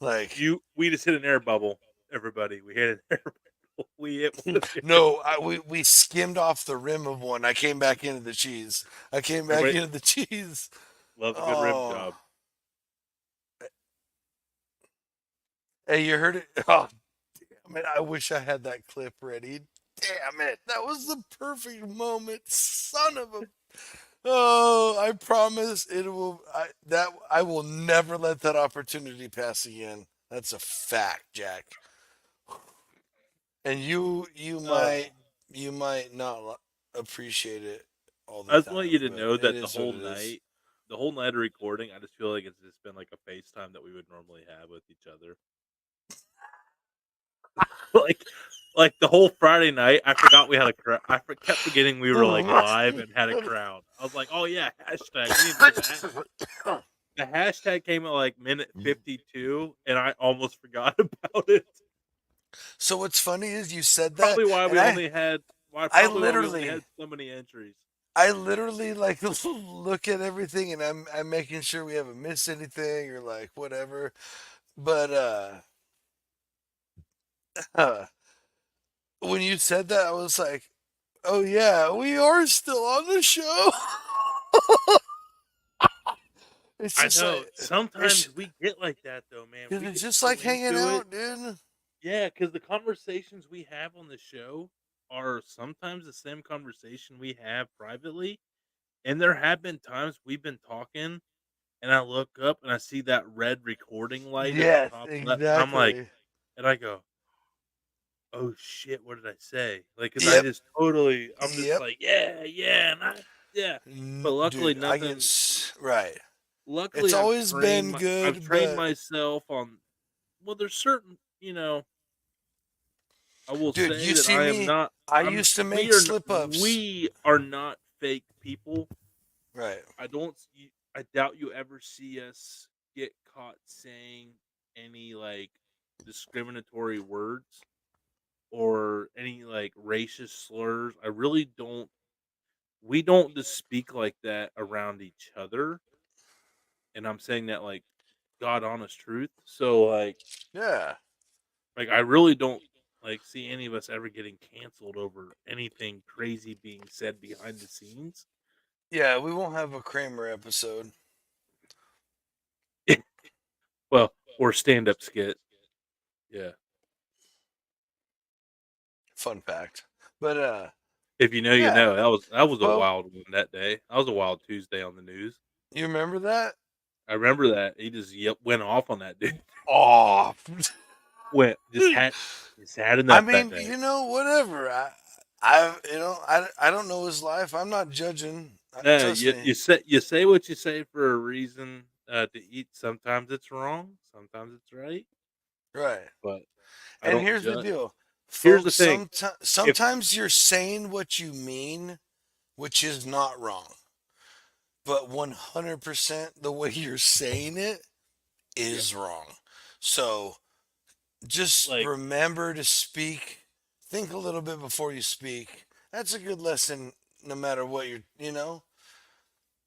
Like, We just hit an air bubble. Everybody, we hit an air bubble. We hit one. no, we skimmed off the rim of one. I came back into the cheese. Everybody Into the cheese. loves a good rim Oh, job. hey, you heard it? Oh, damn it! I wish I had that clip ready. Damn it! That was the perfect moment. Son of a. Oh, I promise it will. I will never let that opportunity pass again. That's a fact, Jack. And you might not appreciate it all the I just time, want you to but know it that is what it is. the whole night of recording, I just feel like it's just been like a FaceTime that we would normally have with each other. like the whole Friday night, I forgot we had a crowd. Kept forgetting we were like live and had a crowd. I was like, oh yeah, hashtag. We need to do that. The hashtag came at like minute 52, and I almost forgot about it. So what's funny is you said that, Probably why and we only had I why we only literally, had so many entries. I literally like look at everything, and I'm making sure we haven't missed anything or like whatever. But uh when you said that, I was like, Oh yeah, we are still on the show. It's I just like know. Sometimes we get like that though, man. We it's get just so like hanging into it. out, dude. Yeah, because the conversations we have on the show are sometimes the same conversation we have privately. And there have been times we've been talking and I look up and I see that red recording light at the Yes, top left, and I'm like, exactly. and I go, "Oh shit, what did I say?" Like, cause I Yep, just totally, I'm just yep. like, "Yeah, yeah," and yeah. But luckily, Dude, I get nothing. right. It's Luckily, always been I've good, trained but myself on. Well, there's certain, I will dude, say you that see I am me. not. I used to make slip ups. We are not fake people. Right. I don't. I doubt you ever see us get caught saying any like discriminatory words or any like racist slurs. I really don't. We don't just speak like that around each other, and I'm saying that like God honest truth. So Yeah. I really don't like see any of us ever getting canceled over anything crazy being said behind the scenes. Yeah, we won't have a Kramer episode. Well, or stand up skit. Yeah. Fun fact. But If you know, you yeah. know. That was a Well, wild one that day. That was a wild Tuesday on the news. you remember that? I remember that he just went off on that dude. Oh. Went just had I enough that mean, day. whatever. I don't know his life. I'm not judging. No, Trust you me. you say what you say for a reason. To eat, sometimes it's wrong, sometimes it's right. Right. But I And don't here's the judge. deal, Here's the folks. thing: if Sometimes you're saying what you mean, which is not wrong. But 100% the way you're saying it yeah, is wrong. So just like remember to speak. Think a little bit before you speak. That's a good lesson no matter what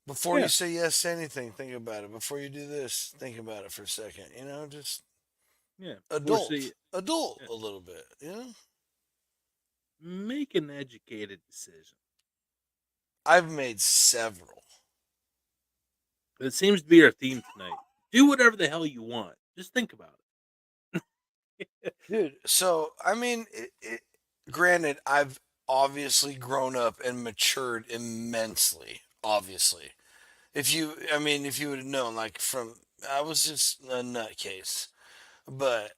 before you yeah, say yes to anything, think about it. Before you do this, think about it for a second. Just yeah, before adult. say Adult yeah, a little bit. make an educated decision. I've made several. It seems to be our theme tonight. Do whatever the hell you want. Just think about it. Dude, so I mean, granted, I've obviously grown up and matured immensely. Obviously, if you would have known, like I was just a nutcase, but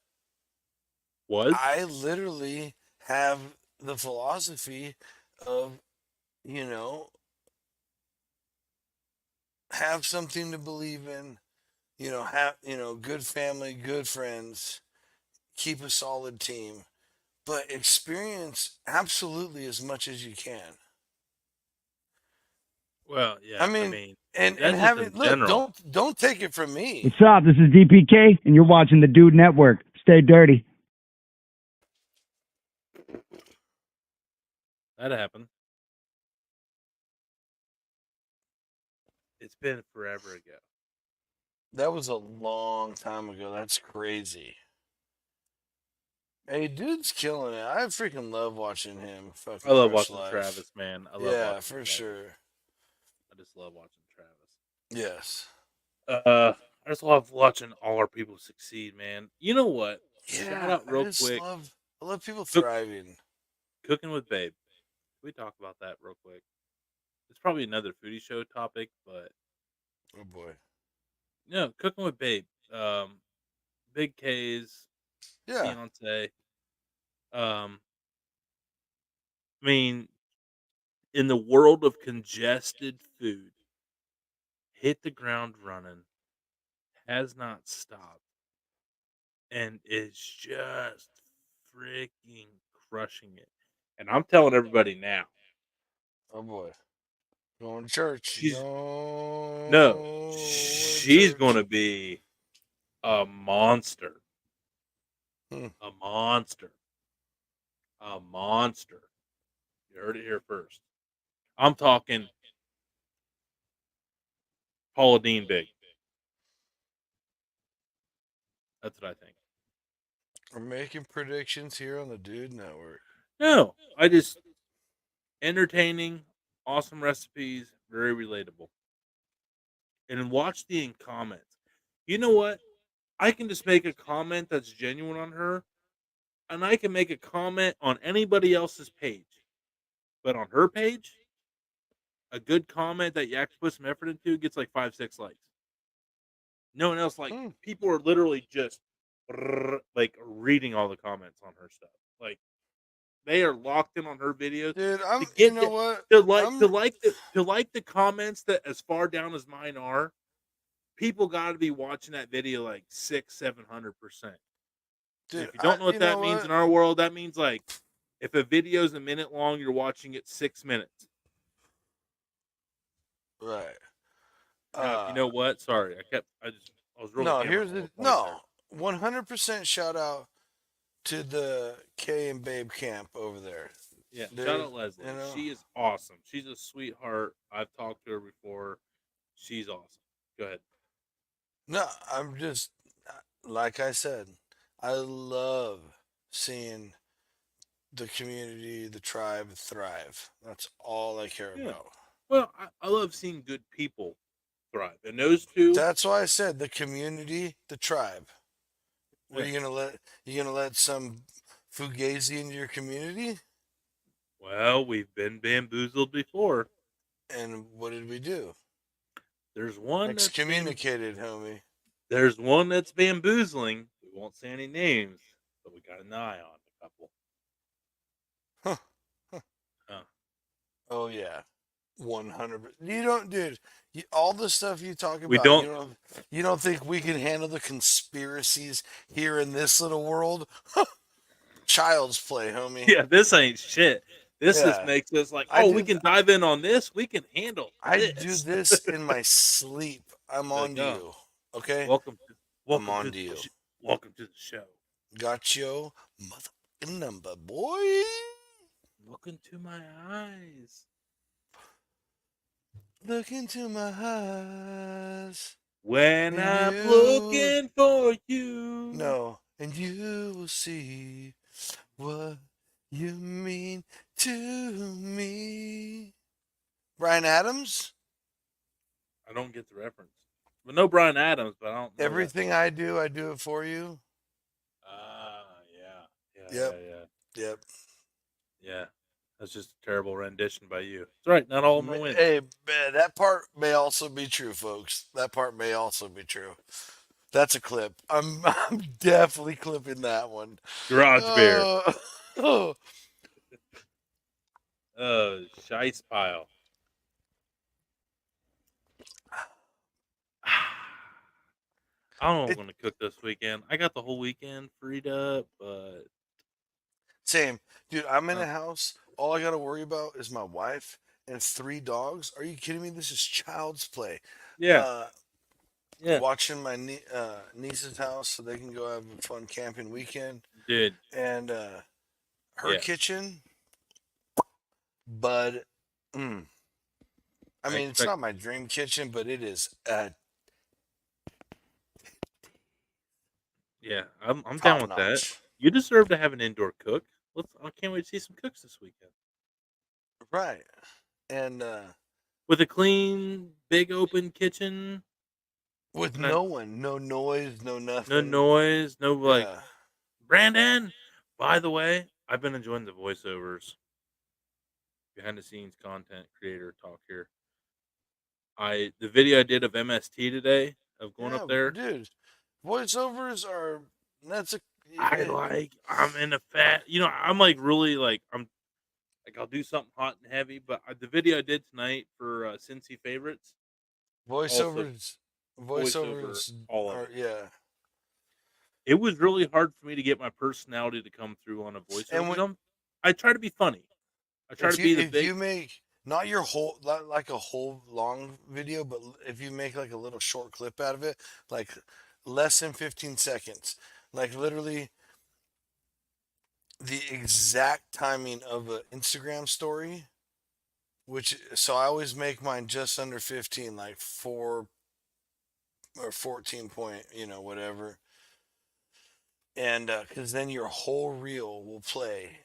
Was I literally have the philosophy of, you know, have something to believe in. Have good family, good friends, keep a solid team, but experience absolutely as much as you can. well, I yeah. I mean, mean, and that's just having in look, general. don't take it from me. What's up? This is DPK, and you're watching the Dude Network. Stay dirty. That happened. It's been forever ago. That was a long time ago. That's crazy. Hey, dude's killing it. I freaking love watching him I fucking love crush watching life. Travis, man. I love Yeah, watching for Travis. sure. I just love watching Travis. Yes. I just love watching all our people succeed, man. You know what? Shout Yeah, out real quick. I love people Cook, thriving. cooking with Babe. Can we talk about that real quick? It's probably another foodie show topic, but Oh boy. no, cooking with Babe. Big K's Yeah. fiance. Um, I mean, in the world of congested food, hit the ground running, has not stopped, and is just freaking crushing it. And I'm telling everybody now, Oh boy. Going to church. she's no, Going to she's going church. to be a monster, Hmm. a monster, a monster. You heard it here first. I'm talking Paula Dean big. That's what I think. We're making predictions here on the Dude Network. No, I just entertaining, awesome recipes, very relatable. And watch the comments. You know what? I can just make a comment that's genuine on her, and I can make a comment on anybody else's page. But on her page, a good comment that you actually put some effort into gets like 5, 6 likes. No one else, like, Mm. people are literally just like reading all the comments on her stuff. Like, they are locked in on her videos Dude, to you get know what? to like the comments that as far down as mine are. People got to be watching that video like 6, 700%. And Dude, if you don't know what you know that means in what? our world, that means like if a video is a minute long, you're watching it 6 minutes. Right. Now, if you know what, sorry, I was really No, hammering here's on the a point there. 100% shout out to the K and Babe camp over there. Yeah, shout Dude, out Leslie. you know. She is awesome. She's a sweetheart. I've talked to her before. She's awesome. Go ahead. No, I'm just like I said, I love seeing the community, the tribe thrive. That's all I care Yeah. about. Well, I love seeing good people thrive, and those two. That's why I said the community, the tribe. Were Yeah. you gonna let some fugazi into your community? Well, we've been bamboozled before. And what did we do? There's one that's Excommunicated, homie. There's one that's bamboozling. We won't say any names, but we got an eye on a couple. Huh. Uh, Oh yeah, 100. You don't, dude. All the stuff you talk we about, don't. you don't think we can handle the conspiracies here in this little world? Child's play, homie. Yeah, this ain't shit. This just Yeah, makes us like, I oh, we do. can dive in on this. We can handle I do this. this in my sleep. I'm Like, on to you. Okay, welcome, to, I'm welcome on to to you. welcome to the show. Got your motherfucking number, boy. Look into my eyes. Look into my eyes, When and I'm you looking for you. know, and you will see what you mean to me. Brian Adams. I don't get the reference. But no Brian Adams, but I don't know Everything I do it for you. Yeah. Yep. Yep. Yeah. That's just a terrible rendition by you. It's all right. Not all of them win. Hey, that part may also be true, folks. That part may also be true. That's a clip. I'm definitely clipping that one. Garage Bear. Oh, Shice Pile. I don't know what I'm going to cook this weekend. I got the whole weekend freed up, but. same, dude. I'm in a house. All I got to worry about is my wife and 3 dogs. Are you kidding me? This is child's play. Yeah. Watching my niece's house so they can go have a fun camping weekend. Dude. And her kitchen, bud. I mean, it's not my dream kitchen, but it is yeah, I'm down with that. You deserve to have an indoor cook. I can't wait to see some cooks this weekend. Right. And with a clean, big open kitchen. With no one, no noise, no nothing. No noise, no like. Yeah. Brandon, by the way, I've been enjoying the voiceovers. Behind the scenes content creator talk here. The video I did of MST today of going up there. Dude, voiceovers are I'm in a fat, I'm like really like I'll do something hot and heavy, but the video I did tonight for Cincy favorites. Voiceovers all of it. Yeah. It was really hard for me to get my personality to come through on a voiceover. I try to be funny. I try to be the big. If you make not your whole like a whole long video, but if you make like a little short clip out of it, like less than 15 seconds, like literally the exact timing of an Instagram story, so I always make mine just under 15, like 4 or 14 point, whatever. And because then your whole reel will play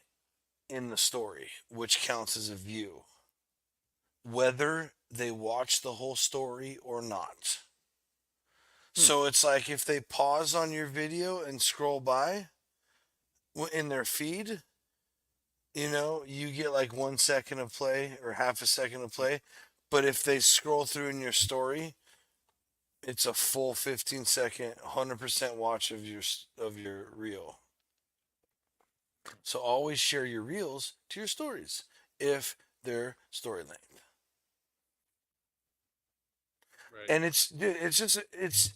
in the story, which counts as a view, whether they watch the whole story or not. Hmm. So it's like if they pause on your video and scroll by in their feed, you get like 1 second of play or half a second of play. But if they scroll through in your story, it's a full 15-second, 100% watch of your reel. So always share your reels to your stories if they're story length. Right. And it's just it's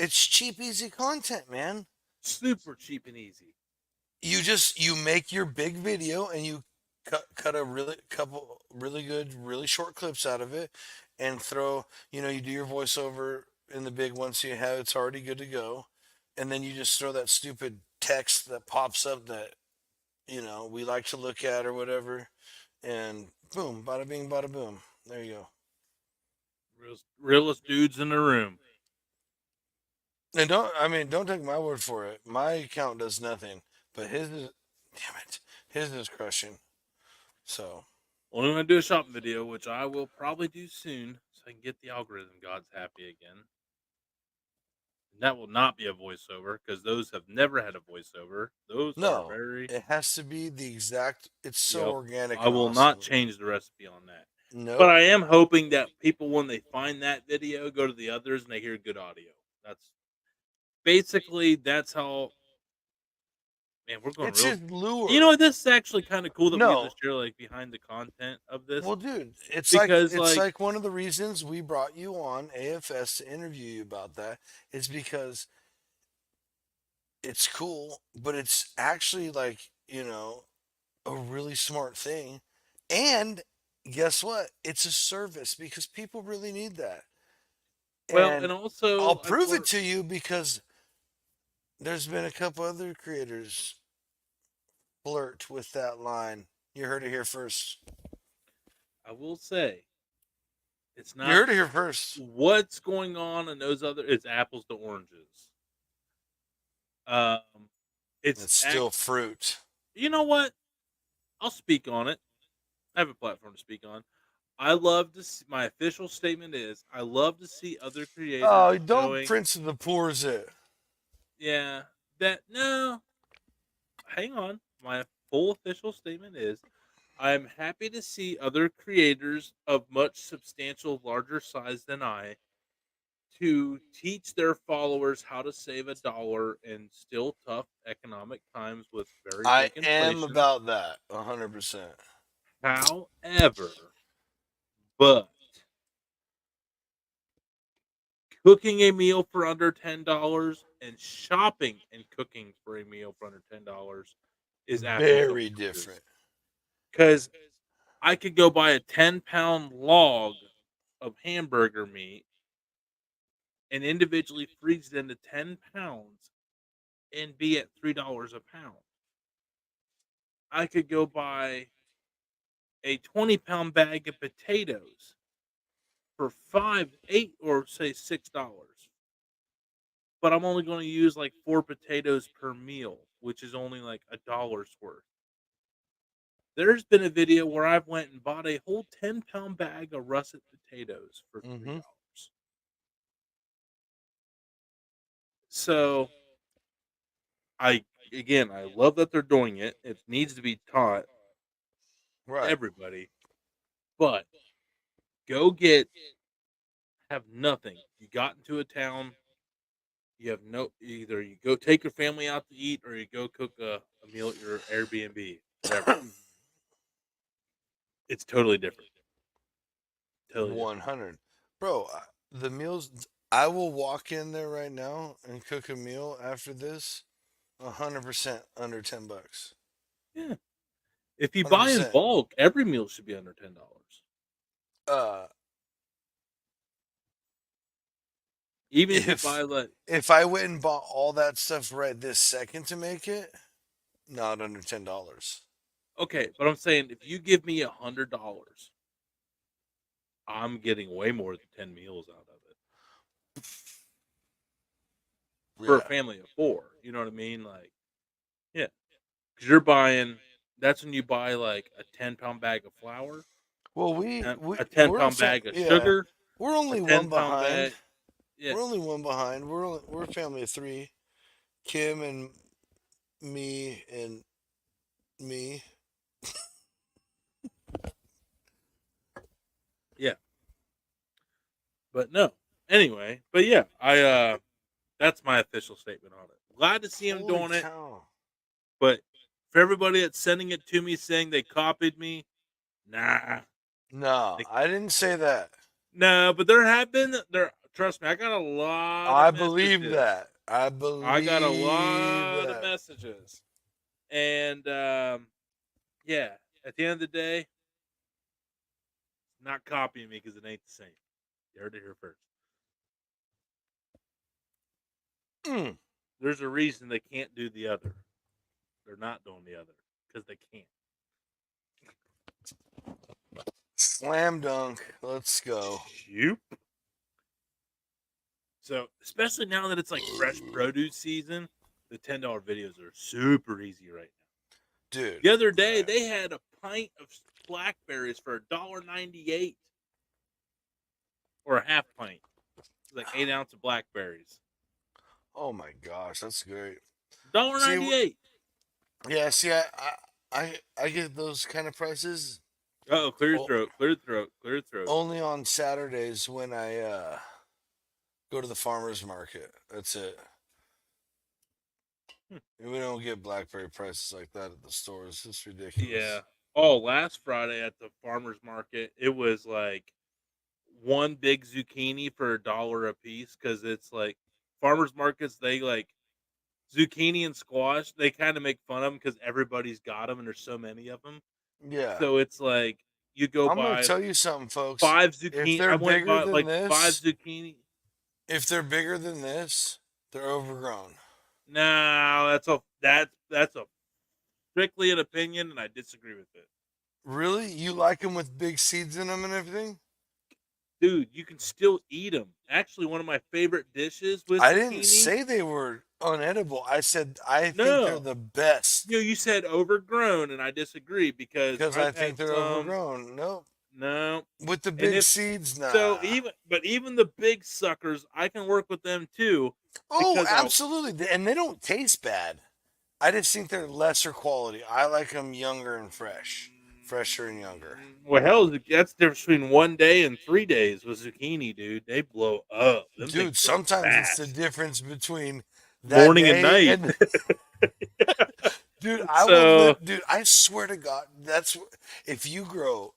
cheap, easy content, man. Super cheap and easy. You make your big video and you cut a really couple really good, really short clips out of it, and you do your voiceover in the big one, so you have it's already good to go, and then you just throw that stupid text that pops up that we like to look at or whatever, and boom, bada bing, bada boom. There you go. Realest dudes in the room. And don't take my word for it. My account does nothing, but damn it, his is crushing. So Well, I'm going to do a shopping video, which I will probably do soon, so I can get the algorithm gods happy again. And that will not be a voiceover, because those have never had a voiceover. Those are no, very... it has to be the exact. It's so Yep. organic I and will awesome. not change the recipe on that. Nope. But I am hoping that people, when they find that video, go to the others and they hear good audio. That's how... Man, we're going It's real... his lure. You know what? This is actually kind of cool that we get to No, share, like, behind the content of this. well, dude, it's Because, like one of the reasons we brought you on AFS to interview you about that is because it's cool, but it's actually like a really smart thing, and guess what? It's a service because people really need that, well, and and I'll also, I've prove it learned... to you because there's been a couple other creators flirt with that line. You heard it here first. I will say, it's You not heard it here first. what's going on in those other... It's apples to oranges. Um, It's still fruit. You know what? I'll speak on it. I have a platform to speak on. I love to see, my official statement is, I love to see other creators Oh, don't going, Prince of the Poor's it. yeah, no, hang on. My full official statement is, I am happy to see other creators of much substantial larger size than I to teach their followers how to save $1 in still tough economic times with very I big am inflation. about that 100%. However, but cooking a meal for under $10 and shopping and cooking for a meal for under $10 is apples to Very oranges. different. Because I could go buy a 10-pound log of hamburger meat and individually freeze it into 10 pounds and be at $3 a pound. I could go buy a 20-pound bag of potatoes for 5, 8, or say $6. But I'm only going to use like 4 potatoes per meal, which is only like $1's worth. There's been a video where I've went and bought a whole 10-pound bag of russet potatoes for $3. So I love that they're doing it. It needs to be taught to Right. everybody. But have nothing. You got into a town, you have either you go take your family out to eat or you go cook a meal at your Airbnb, whatever. It's totally different. Totally different. 100. Bro, the meals, I will walk in there right now and cook a meal after this 100% under $10. Yeah. If you buy in 100%. bulk, every meal should be under $10. Uh, Even if you buy if I went and bought all that stuff right this second to make it, not under $10. okay, but I'm saying if you give me $100, I'm getting way more than 10 meals out of it for a Yeah. family of 4. You know what I mean? Like, yeah, because you're buying That's when you buy like a 10-pound bag of flour, Well, we a we're a 10-pound bag of yeah. sugar, We're a only one 10-pound behind. bag. Yeah, We're only one behind. We're a family of three. Kim and me. yeah. But no. Anyway, but yeah, that's my official statement on it. Glad to see him Holy doing it, cow! but for everybody that's sending it to me saying they copied me, nah. No, They, I didn't say that. no, but there have been there. Trust me, I got a lot of I believe messages. that. I I got a believe lot of that. messages, and yeah. At the end of the day, not copying me because it ain't the same. You heard it here first. Mm. There's a reason they can't do the other. They're not doing the other because they can't. Slam dunk. Let's go. Shoop. So, especially now that it's like fresh produce season, the $10 videos are super easy right now. Dude. The other day, right. they had a pint of blackberries for $1.98, or a half pint. It's like 8 ounce of blackberries. Oh my gosh, that's great. $1.98. Yeah, see, I get those kind of prices Oh, clear your o- throat, clear your throat, clear your throat. only on Saturdays when I go to the farmers market. That's it. Hmm. And we don't get blackberry prices like that at the stores. It's ridiculous. Yeah. Oh, last Friday at the farmers market, it was like one big zucchini for $1 a piece because it's like farmers markets. They like zucchini and squash. They kind of make fun of them because everybody's got them and there's so many of them. Yeah. So it's like you go I'm gonna buy tell you something, folks. five If zucchini. they're I went and bigger bought than like five this, zucchini. if they're bigger than this, they're overgrown. No, that's a strictly an opinion, and I disagree with it. Really? You like them with big seeds in them and everything? Dude, you can still eat them. Actually, one of my favorite dishes with I didn't zucchini. say they were unedible. I said I think they're No, the best you said overgrown, and I disagree because because I I've think had they're some. overgrown. No, No, with the and big if seeds, so, nah. even the big suckers, I can work with them too Oh, because I'll. absolutely, and they don't taste bad. I just think they're lesser quality. I like them younger and fresher and younger. Well, hell, that's the difference between 1 day and 3 days with zucchini, dude. They blow up. Them things Dude, grow sometimes it's the fast. difference between that Morning and day night. and dude, So dude, I swear to God, that's if you grow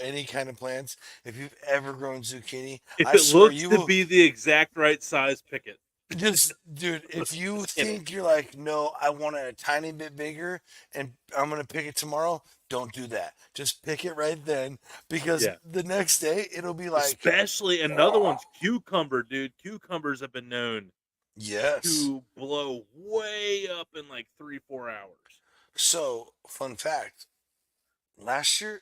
any kind of plants, if you've ever grown zucchini, if I it swear looks you to will be the exact right size, pick it. just dude, if you In it. think you're like, no, I want it a tiny bit bigger and I'm gonna pick it tomorrow, don't do that. Just pick it right then because Yeah. the next day it'll be like, Especially another one's cucumber, dude. Cucumbers have been known yes. to blow way up in like 3-4 hours. So, fun fact, last year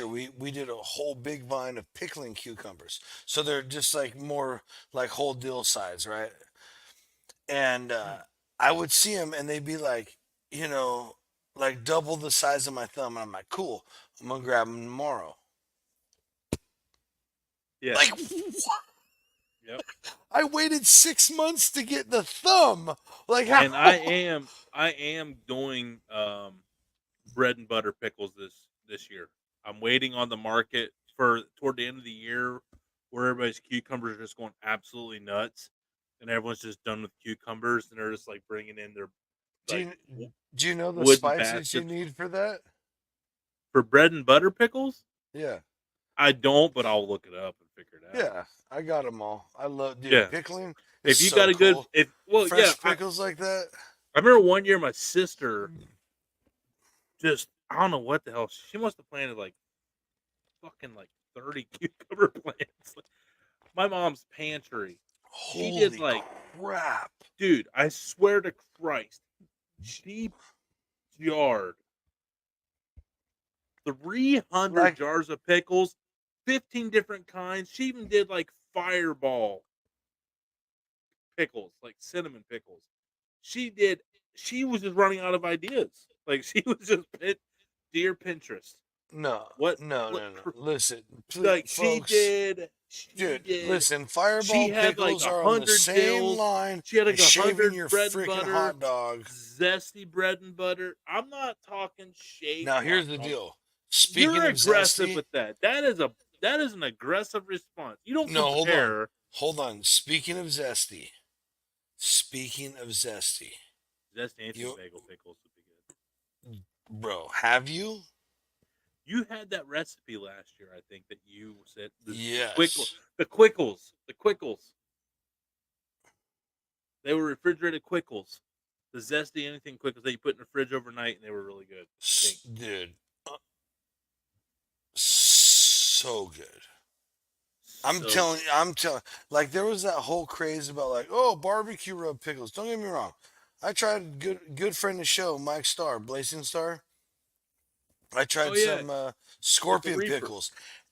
we did a whole big vine of pickling cucumbers. So they're just like more like whole dill size, right? And I would see them and they'd be like, you know, like double the size of my thumb. And I'm like, cool, I'm gonna grab them tomorrow. Yeah. Like, Yep. I waited 6 months to get the thumb. Like, how? And I am doing bread and butter pickles this year. I'm waiting on the market for toward the end of the year where everybody's cucumbers are just going absolutely nuts, and everyone's just done with cucumbers, and they're just like bringing in their Do like you do you know the wooden spices you baskets need for that? for bread and butter pickles. Yeah. I don't, but I'll look it up and figure it out. Yeah, I got them all. I love, dude, Yeah. pickling is If you so got a good, cool. if well, yeah, Fresh pickles like that. I remember one year my sister just I don't know what the hell she must have planted like fucking like 30 cucumber plants. My mom's pantry. She did Holy like, crap! dude, I swear to Christ, she jarred 300 Like, jars of pickles, 15 different kinds. She even did like fireball pickles, like cinnamon pickles. She was just running out of ideas. Like she was just dear Pinterest. No, What no, what no, no. Listen, like folks. she Dude, did listen, she Fireball had like pickles are on the 100 same dills. line She had like as shaving 100 your bread and freaking butter, hot dog. zesty bread and butter. I'm not talking shaved Now, hot here's the dog. deal. Speaking You're of aggressive zesty, with that. That is an aggressive response. You don't no, hold on. compare Hold on. Speaking of zesty, zesty anything you, bagel pickles would be good. bro, have you? You had that recipe last year, I think, that you said Yes. the quickles. They were refrigerated quickles. The zesty anything quickles that you put in the fridge overnight, and they were really good. I think. Dude, so good. So I'm telling, like there was that whole craze about like, oh, barbecue rub pickles. Don't get me wrong. I tried good friend of the show, Mike Starr, Blazing Star. I oh tried yeah, some with the scorpion reaper. pickles.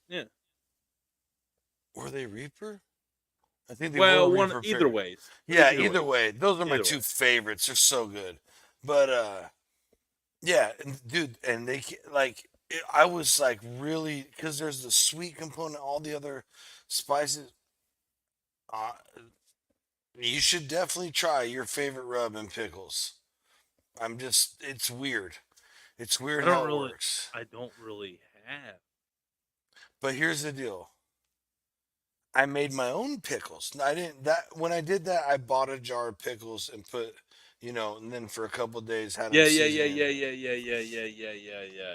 Yeah. Were they Reaper? I think they were Well, Reaper. either ways. Yeah, either way. Those are my Either two way. favorites. They're so good. But yeah, and dude, and like I was like really because there's the sweet component, all the other spices. Uh, you should definitely try your favorite rub and pickles. It's weird. It's weird how it works. I don't really have. But here's the deal. I made my own pickles. I didn't that when I did that, I bought a jar of pickles and put, and then for a couple of days had them seasoning.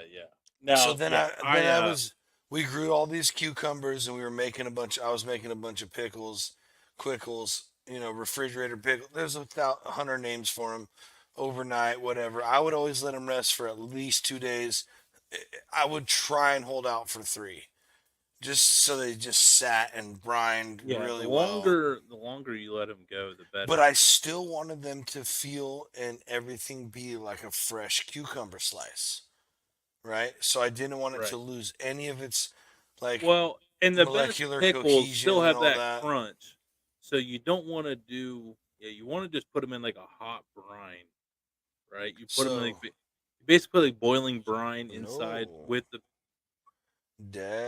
Yeah. So Now, then yeah, I was we grew all these cucumbers and we were making a bunch. I was making a bunch of pickles, quickles, refrigerator pickle. There's 100 names for them. Overnight, whatever. I would always let them rest for at least 2 days. I would try and hold out for 3, just so they just sat and brined yeah. really well. The longer you let them go, the better. But I still wanted them to feel and everything be like a fresh cucumber slice, right? So I didn't want it to Right. lose any of its like Well, and the best molecular pickles still cohesion and have all that that. crunch, so you don't want to do. Yeah, you want to just put them in like a hot brine, right? You put them in So basically like boiling brine inside no, with the.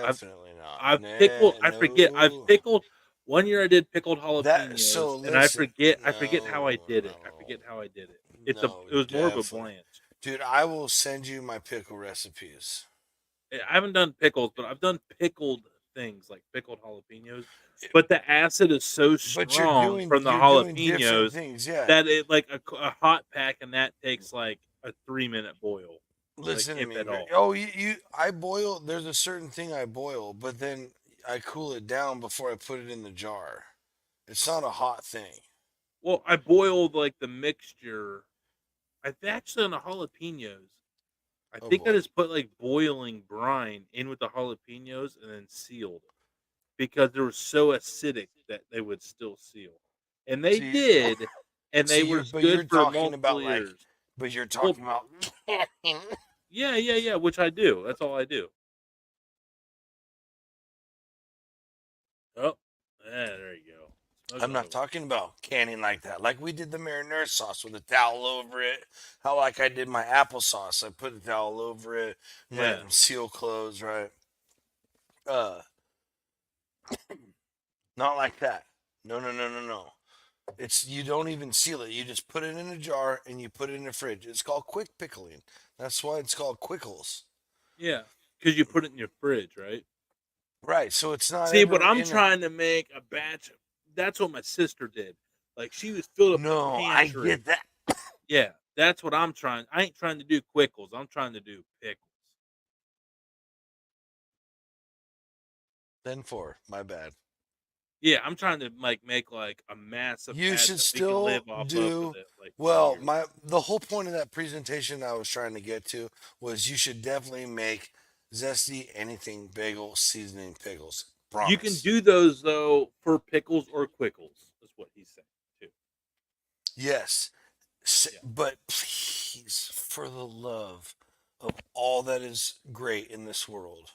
I've definitely not. I've pickled. Nah, I forget. I've no. pickled. One year I did pickled That jalapenos, so and I listen. forget. I forget how I No, did it. I no, forget how I did it. no, It was more of a definitely. blanch. Dude, I will send you my pickle recipes. I haven't done pickles, but I've done pickled things like pickled jalapenos. But the acid is so But you're strong doing from the you're doing different jalapenos things, yeah. that it like a hot pack, and that takes like a 3-minute boil, like Listen to if me. at all. Oh, I boil. There's a certain thing I boil, but then I cool it down before I put it in the jar. It's not a hot thing. Well, I boiled like the mixture. I've actually on the jalapenos. I Oh think I boy. just put like boiling brine in with the jalapenos and then sealed because they were so acidic that they would still seal, and they See, did, and they were but you're good for talking multiple about like, years. but you're Well, talking about. yeah, which I do. That's all I do. Oh, there you go. Smoke I'm another not one. talking about canning like that. Like we did the marinara sauce with a towel over it. How like I did my applesauce. I put a towel over it, let Yeah. them seal close, right? Uh, not like that. No, no, no, no, no. It's you don't even seal it. You just put it in a jar and you put it in the fridge. It's called quick pickling. That's why it's called quickles. Yeah, because you put it in your fridge, right? Right. So it's not See, but ever I'm in a. trying to make a batch. That's what my sister did. Like she was filled up the No, I pantry. get that. Yeah, that's what I'm trying. I ain't trying to do quickles. I'm trying to do pickles. Then four. My bad. Yeah, I'm trying to like make like a massive You batch should that we can still live off of do for like well. years. The whole point of that presentation I was trying to get to was you should definitely make zesty anything bagel seasoning pickles. You can Promise. do those though for pickles or quickles. That's what he's saying too. Yes. Yeah. But please, for the love of all that is great in this world,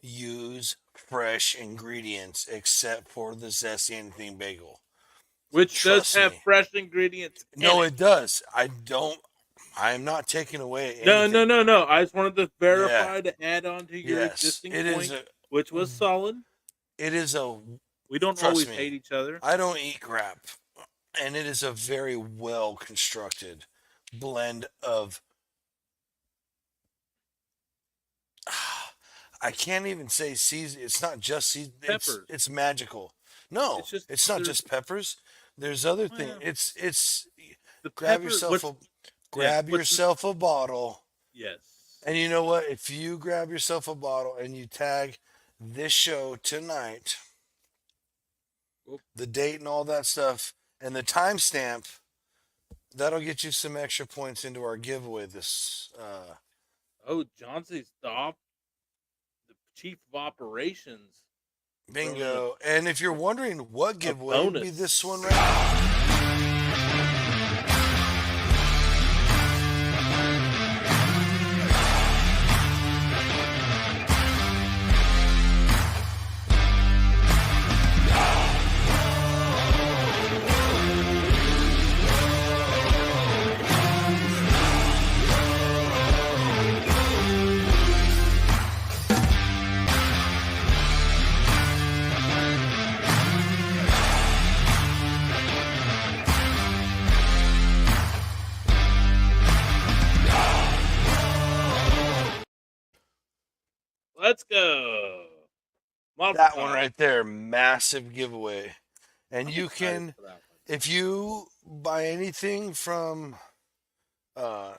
use fresh ingredients except for the zesty anything bagel. Which does Trust have me. fresh ingredients in No, it. it does. I don't. I am not taking away No, anything. no. I just wanted to Yeah. verify to add on to your Yes. existing It is point, a. which was solid. It is a. We don't Trust always me. hate each other. I don't eat crap, and it is a very well constructed blend of. I can't even say season. It's not just season. Peppers. It's magical. No, It's just it's not there's just peppers. There's other oh, things. yeah. It's The grab pepper. yourself What's a grab what's yourself a bottle, yes. and you know what? If you grab yourself a bottle and you tag this show tonight, Oop. the date and all that stuff, and the timestamp, that'll get you some extra points into our giveaway. This Oh, Johnson's the chief of operations. throwing in bingo. And if you're wondering what a giveaway, it'd be bonus. this one right now. Let's go. Monster That one Talk. right there, massive giveaway. And I'm you excited can, for that one. if you buy anything from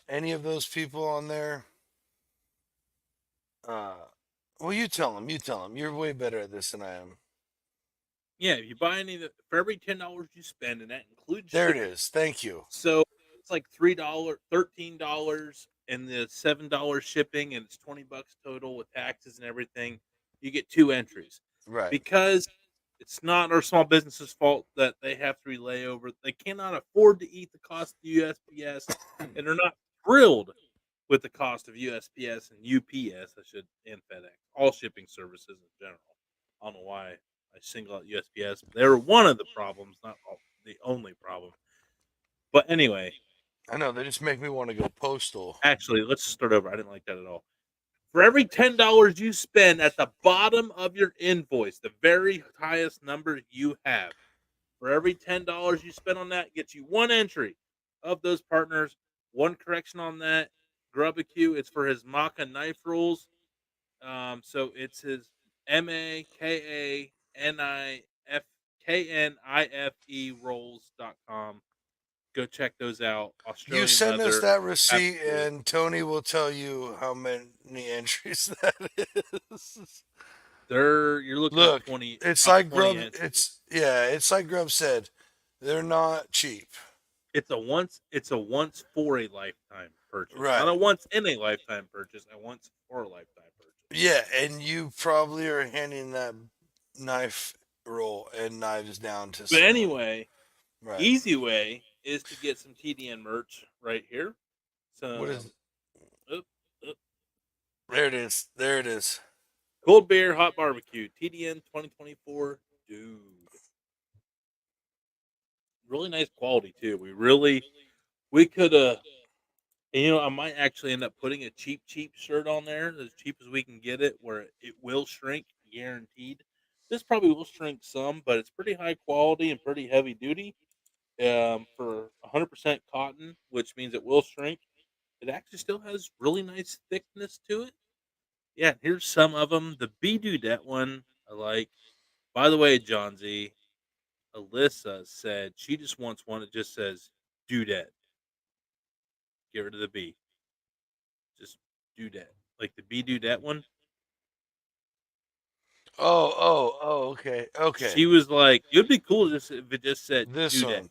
any of those people on there, well, you tell them. You tell them. You're way better at this than I am. Yeah, if you buy any of the, for every $10 you spend, and that includes There it shipping. is. Thank you. So it's like $3, $13, and the $7 shipping, and it's $20 total with taxes and everything. You get 2 entries Right. because it's not our small business's fault that they have to relay over. They cannot afford to eat the cost of USPS, and they're not thrilled with the cost of USPS and UPS, and FedEx, all shipping services in general. I don't know why I single out USPS. They're one of the problems, not the only problem. But anyway, I know. They just make me want to go postal. actually, let's start over. I didn't like that at all. For every $10 you spend at the bottom of your invoice, the very highest number you have, for every $10 you spend on that, gets you 1 entry of those partners. 1 correction on that. Grubacue, it's for his Maca knife rolls. So it's his MAKANIFE rolls.com. Go check those out. Australian You send us leather. that receipt, Absolutely. and Tony will tell you how many entries that is. You're looking Look, at 20. it's about like 20 Grub. entries. It's like Grub said. They're not cheap. It's a once for a lifetime purchase. Right. Not a once in a lifetime purchase, a once for a lifetime purchase. Yeah, and you probably are handing that knife roll and knives down to But someone. anyway, Right. easy way is to get some TDN merch right here. So What is? Oop. There it is. There it is. Cold beer, hot barbecue, TDN 2024, dude. Really nice quality too. We could and I might actually end up putting a cheap shirt on there, as cheap as we can get it, where it will shrink, guaranteed. This probably will shrink some, but it's pretty high quality and pretty heavy duty. For 100% cotton, which means it will shrink. It actually still has really nice thickness to it. Yeah, here's some of them. The Be Dudette one I like. By the way, Johnsy, Alyssa said she just wants one that just says Dudette. Get rid of the B. Just Dudette. Like the Be Dudette one. Oh. Okay. Okay. She was like, it would be cool if it just said This Dudette. one,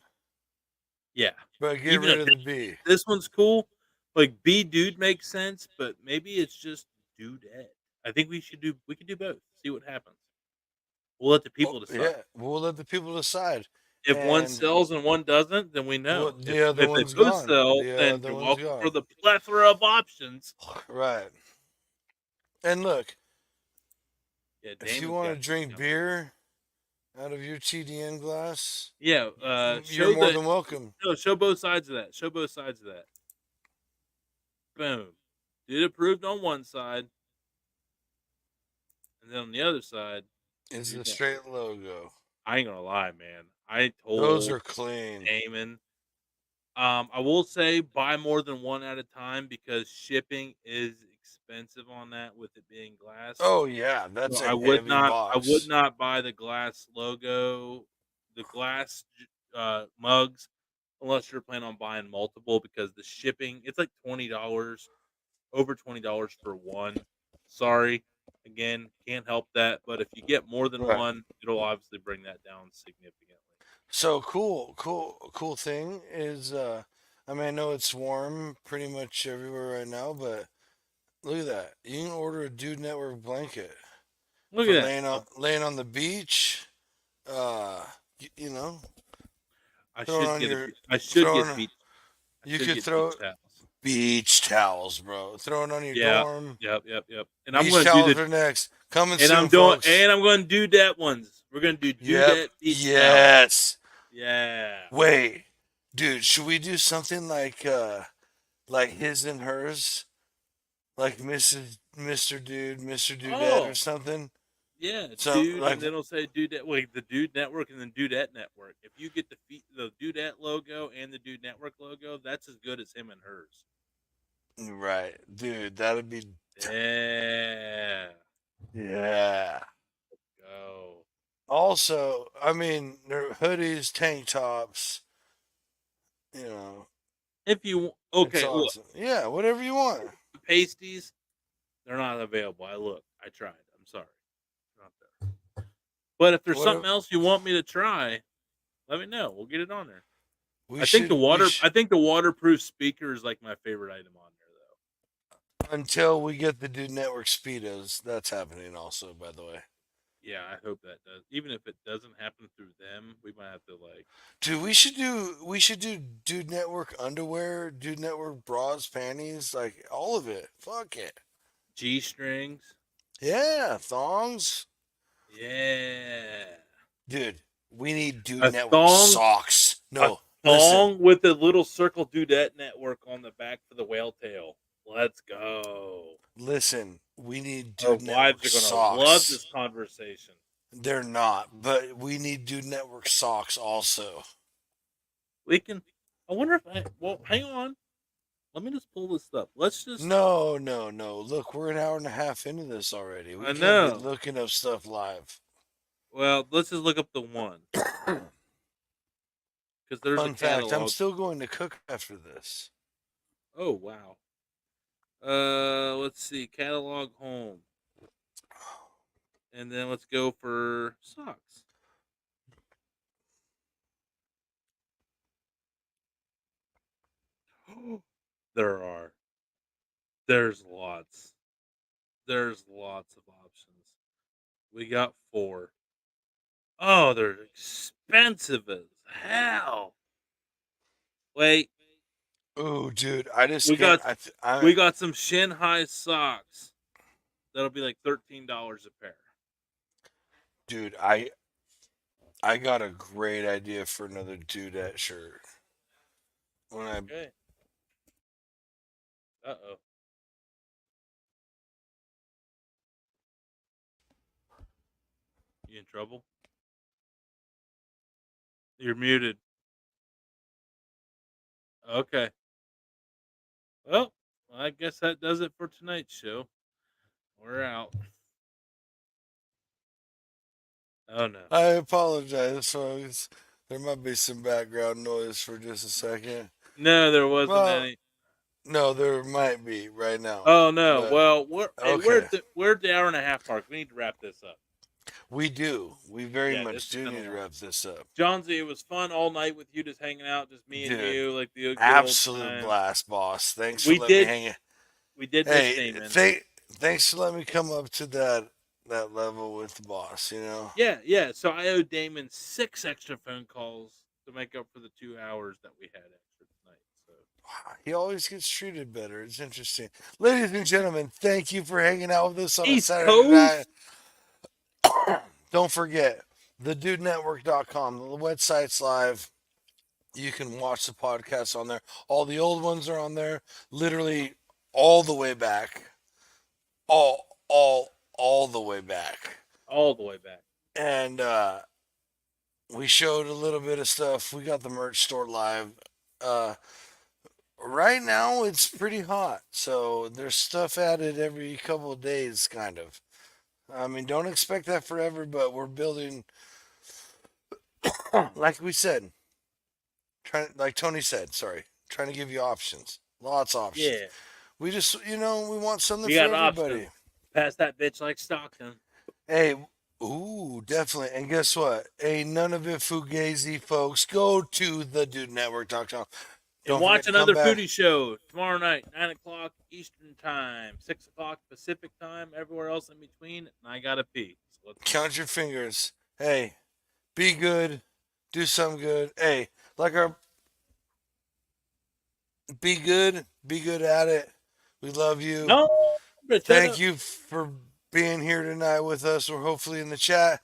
Yeah. but get Even rid if of the B. this one's cool. Like Be Dude makes sense, but maybe it's just Dudette. I think we could do both. See what happens. We'll let the people decide. Yeah, we'll let the people decide. If one And sells and one doesn't, then we know. well, the other If one's they both gone. sell, The then other you're one's welcome for gone. the plethora of options. Right. And look, Yeah, if you Damon's want got to drink discounts. beer out of your TDN glass, Yeah, you're more than welcome. no, show both sides of that. Show both sides of that. boom. Dude approved on one side, and then on the other side, Is Dude the Network. straight logo. I ain't gonna lie, man. I Those told are clean. Damon. I will say buy more than one at a time because shipping is expensive on that with it being glass. Oh yeah, that's So a heavy I would box. not buy the glass logo, the glass mugs, unless you're planning on buying multiple because the shipping it's like $20, over $20 for one. Sorry, again, can't help that. But if you get more than Right. one, it'll obviously bring that down significantly. So cool thing is I mean I know it's warm pretty much everywhere right now, but look at that. You can order a Dude Network blanket Look for at that. laying on the beach. You know, I throw it should on get a your I should get throwing beach. I you should could get throw beach towels. beach towels, bro. Throw it on your Yeah. dorm. Yep. And I'm Beach going to do towels the are next. Coming and soon, folks. I'm going to do that ones. We're going to do Yep. that beach towels. Yes. Yeah. Wait, dude, should we do something like his and hers? Like Mr. Dude, Mr. Dudette or Oh, something? yeah, So dude, like and then it'll say Dudette, wait, the Dude Network and then Dudette Network. If you get the Dudette logo and the Dude Network logo, that's as good as him and hers. right, dude, that'd be Yeah. yeah. Go. Also, I mean, they're hoodies, tank tops, you know, If you it's okay, look, awesome. Yeah, whatever you want. the pasties, they're not available. I tried. I'm sorry. Not there. But if there's What something else you want me to try, let me know. We'll get it on there. we should I think the waterproof speaker is like my favorite item on there though. until we get the Dude Network Speedos. That's happening also, by the way. Yeah, I hope that does. Even if it doesn't happen through them, we might have to like Dude, we should do Dude Network underwear, Dude Network bras, panties, like all of it. Fuck it. G strings. Yeah, thongs. Yeah. Dude, we need Dude A Network socks. a No, listen. thong with a little circle dudette network on the back for the whale tail. Let's go. Listen, we need Our Dude wives Network are gonna socks. love this conversation. They're not, but we need Dude Network socks also. We can. I wonder if well, hang on. Let me just pull this up. Let's just. No. Look, we're an hour and a half into this already. We I can't know. be looking up stuff live. Well, let's just look up the one because there's Fun a fact, catalog. I'm still going to cook after this. Oh wow. Let's see. Catalog home, and then let's go for socks. There are. There's lots. There's lots of options. We got 4. Oh, they're expensive as hell. Wait, Ooh, dude, I just we can't. got we got some shin high socks. That'll be like $13 a pair. dude, I got a great idea for another dudette shirt. When I Okay. Uh-oh. You in trouble? You're muted. Okay. Well, I guess that does it for tonight's show. We're out. Oh no. I apologize, folks. There might be some background noise for just a second. No, there wasn't Well, any. no, there might be right now. Oh no. But Well, okay, we're at the hour and a half mark. We need to wrap this up. we do. We very Yeah, this much has do been need a to lot. wrap this up. Johnsy, it was fun all night with you, just hanging out, just me and Dude, you, like the good old absolute times. blast, boss. Thanks for We letting me did, hang it. we did miss Hey, Damon. thanks for letting me come up to that level with the boss. You know, Yeah. So I owe Damon 6 extra phone calls to make up for the 2 hours that we had extra tonight. So wow, he always gets treated better. It's interesting, ladies and gentlemen. Thank you for hanging out with us on a East Saturday night. Coast. Don't forget thedudenetwork.com. The website's live. You can watch the podcast on there. All the old ones are on there. Literally all the way back, all the way back, all the way back. and we showed a little bit of stuff. We got the merch store live. Uh, right now, it's pretty hot, so there's stuff added every couple of days, kind of. I mean, don't expect that forever, but we're building, like we said, like Tony said, sorry, trying to give you options, lots of options. Yeah, We just, we want something we for got everybody. options. Pass that bitch like Stockton. Hey, ooh, definitely. And guess what? Hey, none of it fugazi, folks. Go to thedudenetwork.com. And watch another foodie show tomorrow night, 9 o'clock Eastern Time, 6 o'clock Pacific Time, everywhere else in between. And I gotta pee. So Count your fingers. Hey, be good. Do something good. Hey, like be good. Be good at it. We love you. no, Thank you for being here tonight with us, or hopefully in the chat.